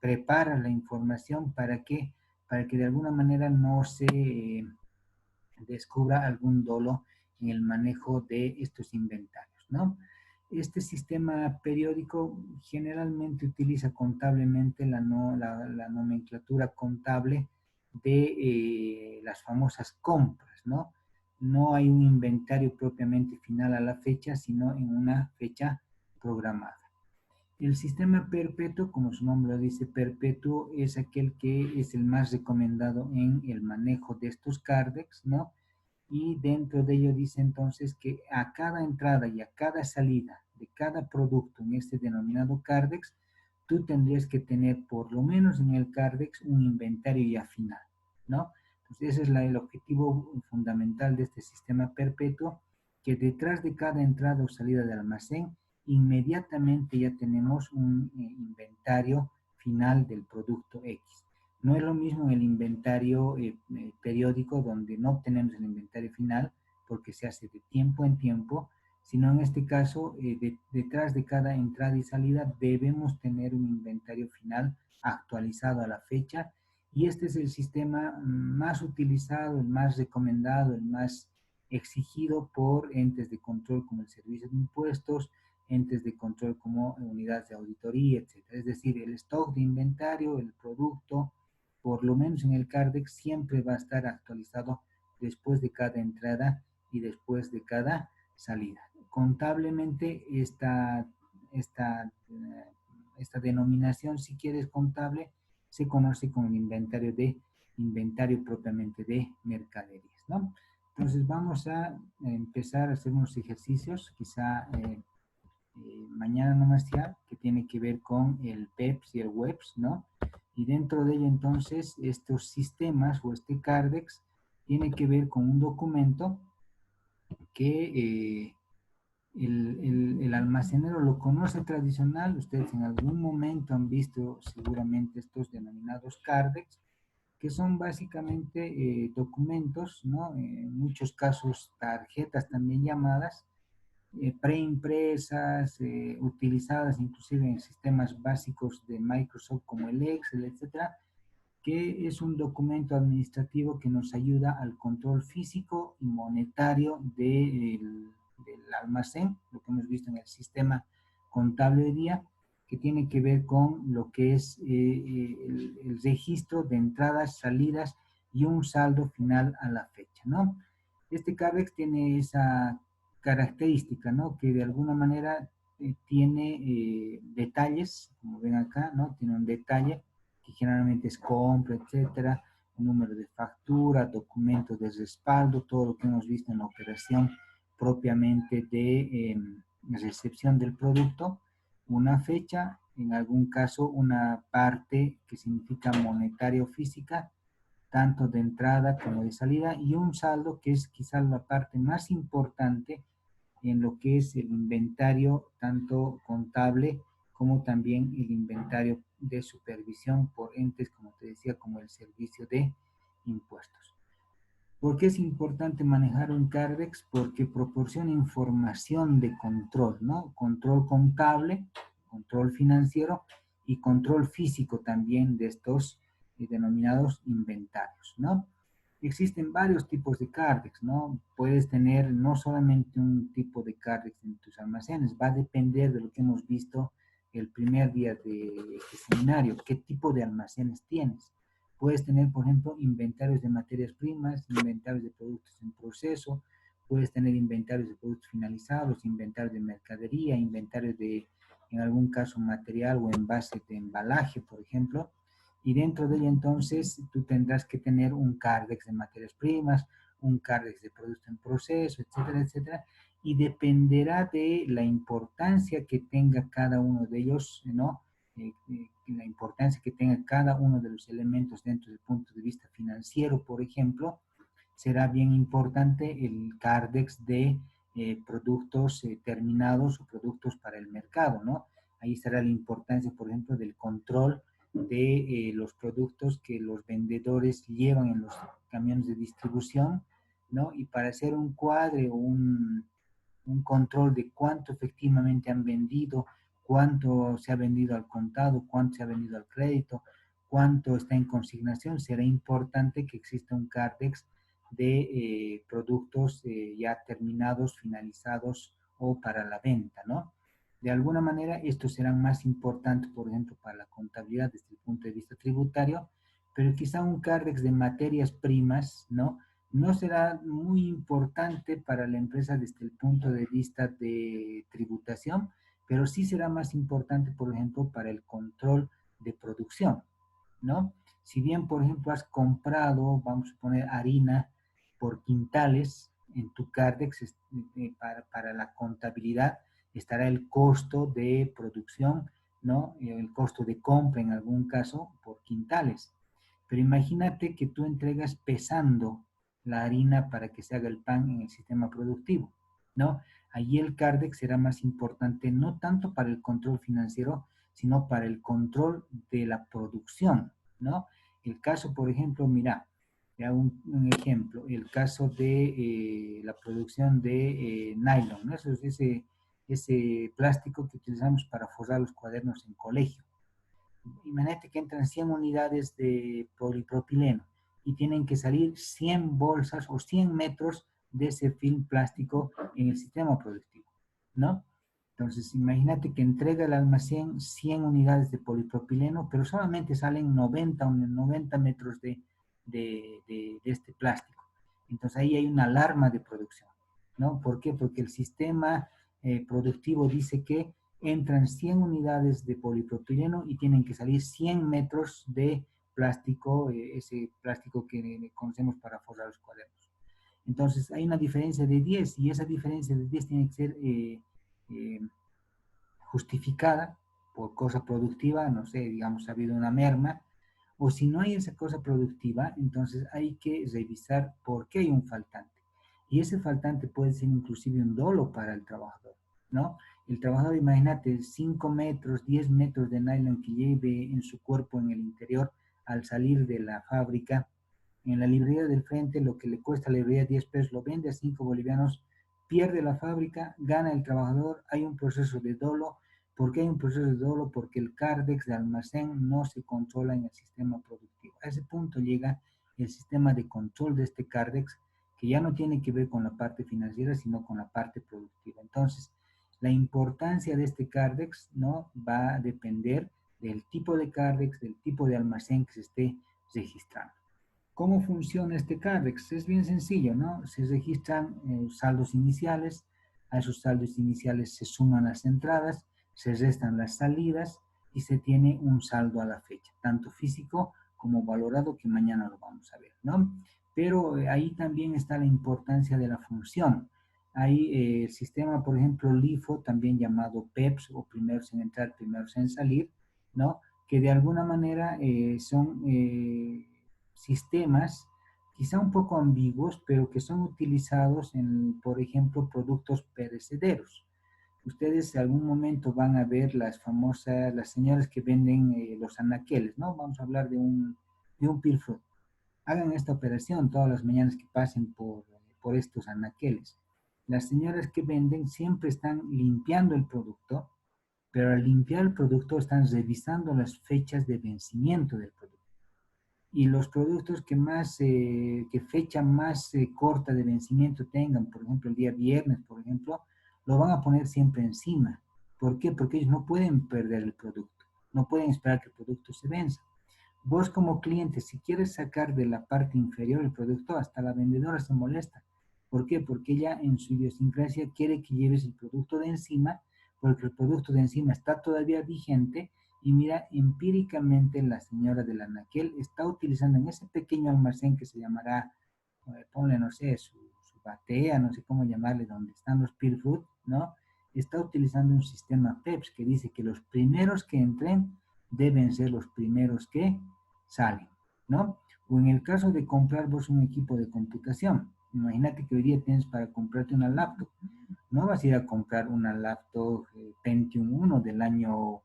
preparas la información para que de alguna manera no se descubra algún dolo en el manejo de estos inventarios, ¿no? Este sistema periódico generalmente utiliza contablemente la nomenclatura contable de las famosas compras, ¿no? No hay un inventario propiamente final a la fecha, sino en una fecha programada. El sistema perpetuo, como su nombre lo dice, perpetuo, es aquel que es el más recomendado en el manejo de estos CARDEX, ¿no? Y dentro de ello dice entonces que a cada entrada y a cada salida de cada producto en este denominado CARDEX, tú tendrías que tener por lo menos en el CARDEX un inventario ya final, ¿no? Entonces ese es el objetivo fundamental de este sistema perpetuo, que detrás de cada entrada o salida del almacén inmediatamente ya tenemos un inventario final del producto X. No es lo mismo el inventario periódico, donde no tenemos el inventario final porque se hace de tiempo en tiempo, sino en este caso, detrás de cada entrada y salida debemos tener un inventario final actualizado a la fecha, y este es el sistema más utilizado, el más recomendado, el más exigido por entes de control como el Servicio de Impuestos, entes de control como unidades de auditoría, etc. Es decir, el stock de inventario, el producto, por lo menos en el CARDEX, siempre va a estar actualizado después de cada entrada y después de cada salida. Contablemente, esta denominación, si quieres contable, se conoce como el inventario propiamente de mercaderías, ¿no? Entonces vamos a empezar a hacer unos ejercicios, quizá mañana nomás ya, que tiene que ver con el PEPS y el WEPS, ¿no? Y dentro de ello entonces estos sistemas o este CARDEX tiene que ver con un documento que el almacenero lo conoce tradicional. Ustedes en algún momento han visto seguramente estos denominados CARDEX, que son básicamente documentos, ¿no? En muchos casos tarjetas también llamadas, preimpresas, utilizadas inclusive en sistemas básicos de Microsoft como el Excel, etcétera, que es un documento administrativo que nos ayuda al control físico y monetario del almacén, lo que hemos visto en el sistema contable de día, que tiene que ver con lo que es el registro de entradas, salidas y un saldo final a la fecha, ¿no? Este CARDEX tiene esa característica, ¿no? Que de alguna manera tiene detalles, como ven acá, ¿no? Tiene un detalle que generalmente es compra, etcétera, número de factura, documentos de respaldo, todo lo que hemos visto en la operación propiamente de recepción del producto, una fecha, en algún caso una parte que significa monetaria o física, tanto de entrada como de salida, y un saldo que es quizás la parte más importante en lo que es el inventario, tanto contable como también el inventario de supervisión por entes, como te decía, como el Servicio de Impuestos. ¿Por qué es importante manejar un CARDEX? Porque proporciona información de control, ¿no? Control contable, control financiero y control físico también de estos denominados inventarios, ¿no? Existen varios tipos de CARDEX, ¿no? Puedes tener no solamente un tipo de CARDEX en tus almacenes, va a depender de lo que hemos visto el primer día de este seminario, qué tipo de almacenes tienes. Puedes tener, por ejemplo, inventarios de materias primas, inventarios de productos en proceso, puedes tener inventarios de productos finalizados, inventarios de mercadería, inventarios de, en algún caso, material o envase de embalaje, por ejemplo. Y dentro de ello, entonces, tú tendrás que tener un CARDEX de materias primas, un CARDEX de productos en proceso, etcétera, etcétera. Y dependerá de la importancia que tenga cada uno de ellos, ¿no? La importancia que tenga cada uno de los elementos dentro del punto de vista financiero, por ejemplo, será bien importante el CARDEX de productos terminados o productos para el mercado, ¿no? Ahí estará la importancia, por ejemplo, del control de los productos que los vendedores llevan en los camiones de distribución, ¿no? Y para hacer un cuadre o un control de cuánto efectivamente han vendido, cuánto se ha vendido al contado, cuánto se ha vendido al crédito, cuánto está en consignación, será importante que exista un CARDEX de productos ya terminados, finalizados o para la venta, ¿no? De alguna manera, estos serán más importantes, por ejemplo, para la contabilidad desde el punto de vista tributario, pero quizá un CARDEX de materias primas, ¿no? No será muy importante para la empresa desde el punto de vista de tributación, pero sí será más importante, por ejemplo, para el control de producción, ¿no? Si bien, por ejemplo, has comprado, vamos a poner harina por quintales en tu CARDEX, para la contabilidad estará el costo de producción, ¿no? El costo de compra en algún caso por quintales. Pero imagínate que tú entregas pesando la harina para que se haga el pan en el sistema productivo. ¿no? Allí el CARDEX será más importante no tanto para el control financiero, sino para el control de la producción, ¿no? El caso, por ejemplo, mira, un ejemplo, el caso de la producción de nylon, ¿no? Eso es ese plástico que utilizamos para forrar los cuadernos en colegio. Imagínate que entran 100 unidades de polipropileno y tienen que salir 100 bolsas o 100 metros de ese film plástico en el sistema productivo, ¿no? Entonces, imagínate que entrega el almacén 100 unidades de polipropileno, pero solamente salen 90 metros de este plástico. Entonces, ahí hay una alarma de producción, ¿no? ¿Por qué? Porque el sistema productivo dice que entran 100 unidades de polipropileno y tienen que salir 100 metros de plástico, ese plástico que conocemos para forrar los cuadernos. Entonces hay una diferencia de 10 y esa diferencia de 10 tiene que ser eh, justificada por cosa productiva, no sé, digamos, ha habido una merma, o si no hay esa cosa productiva, entonces hay que revisar por qué hay un faltante. Y ese faltante puede ser inclusive un dolo para el trabajador, ¿no? El trabajador, imagínate, 5 metros, 10 metros de nylon que lleve en su cuerpo en el interior al salir de la fábrica. En la librería del frente, lo que le cuesta a la librería 10 pesos, lo vende a 5 bolivianos, pierde la fábrica, gana el trabajador, hay un proceso de dolo. ¿Por qué hay un proceso de dolo? Porque el CARDEX de almacén no se controla en el sistema productivo. A ese punto llega el sistema de control de este CARDEX, que ya no tiene que ver con la parte financiera, sino con la parte productiva. Entonces, la importancia de este CARDEX, ¿no?, va a depender del tipo de CARDEX, del tipo de almacén que se esté registrando. ¿Cómo funciona este CARDEX? Es bien sencillo, ¿no? Se registran saldos iniciales, a esos saldos iniciales se suman las entradas, se restan las salidas y se tiene un saldo a la fecha, tanto físico como valorado, que mañana lo vamos a ver, ¿no? Pero ahí también está la importancia de la función. Hay el sistema, por ejemplo, LIFO, también llamado PEPS, o primeros en entrar, primeros en salir, ¿no? Que de alguna manera son sistemas quizá un poco ambiguos, pero que son utilizados en, por ejemplo, productos perecederos. Ustedes en algún momento van a ver las famosas, las señoras que venden los anaqueles, ¿no? Vamos a hablar de un pilfrut. Hagan esta operación todas las mañanas que pasen por estos anaqueles. Las señoras que venden siempre están limpiando el producto, pero al limpiar el producto están revisando las fechas de vencimiento del producto. Y los productos que fecha más corta de vencimiento tengan, por ejemplo, el día viernes, por ejemplo, lo van a poner siempre encima. ¿Por qué? Porque ellos no pueden perder el producto, no pueden esperar que el producto se venza. Vos como cliente, si quieres sacar de la parte inferior el producto, hasta la vendedora se molesta. ¿Por qué? Porque ella en su idiosincrasia quiere que lleves el producto de encima, porque el producto de encima está todavía vigente. Y mira, empíricamente la señora de la Anaquel está utilizando en ese pequeño almacén que se llamará, ponle, no sé, su batea, no sé cómo llamarle, donde están los peer food, ¿no? Está utilizando un sistema PEPS que dice que los primeros que entren deben ser los primeros que salen, ¿no? O en el caso de comprar vos un equipo de computación, imagínate que hoy día tienes para comprarte una laptop. No vas a ir a comprar una laptop Pentium 1 del año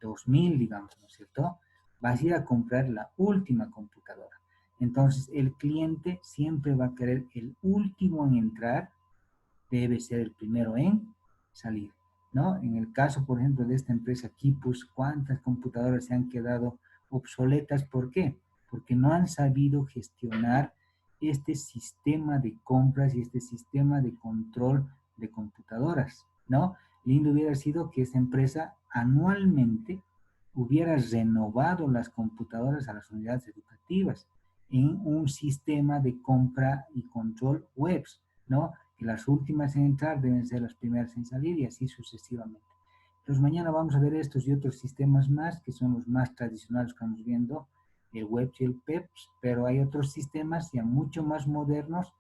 2000, digamos, ¿no es cierto? Vas a ir a comprar la última computadora. Entonces, el cliente siempre va a querer el último en entrar, debe ser el primero en salir, ¿no? En el caso, por ejemplo, de esta empresa Kipus, ¿cuántas computadoras se han quedado obsoletas? ¿Por qué? Porque no han sabido gestionar este sistema de compras y este sistema de control de computadoras, ¿no? Lindo hubiera sido que esa empresa anualmente hubiera renovado las computadoras a las unidades educativas en un sistema de compra y control webs, ¿no? Que las últimas en entrar deben ser las primeras en salir y así sucesivamente. Entonces mañana vamos a ver estos y otros sistemas más, que son los más tradicionales que estamos viendo, el webs y el PEPS, pero hay otros sistemas ya mucho más modernos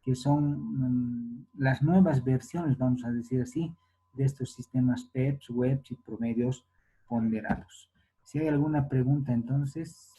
que son las nuevas versiones, vamos a decir así, de estos sistemas PEPS, webs y promedios ponderados. Si hay alguna pregunta, entonces...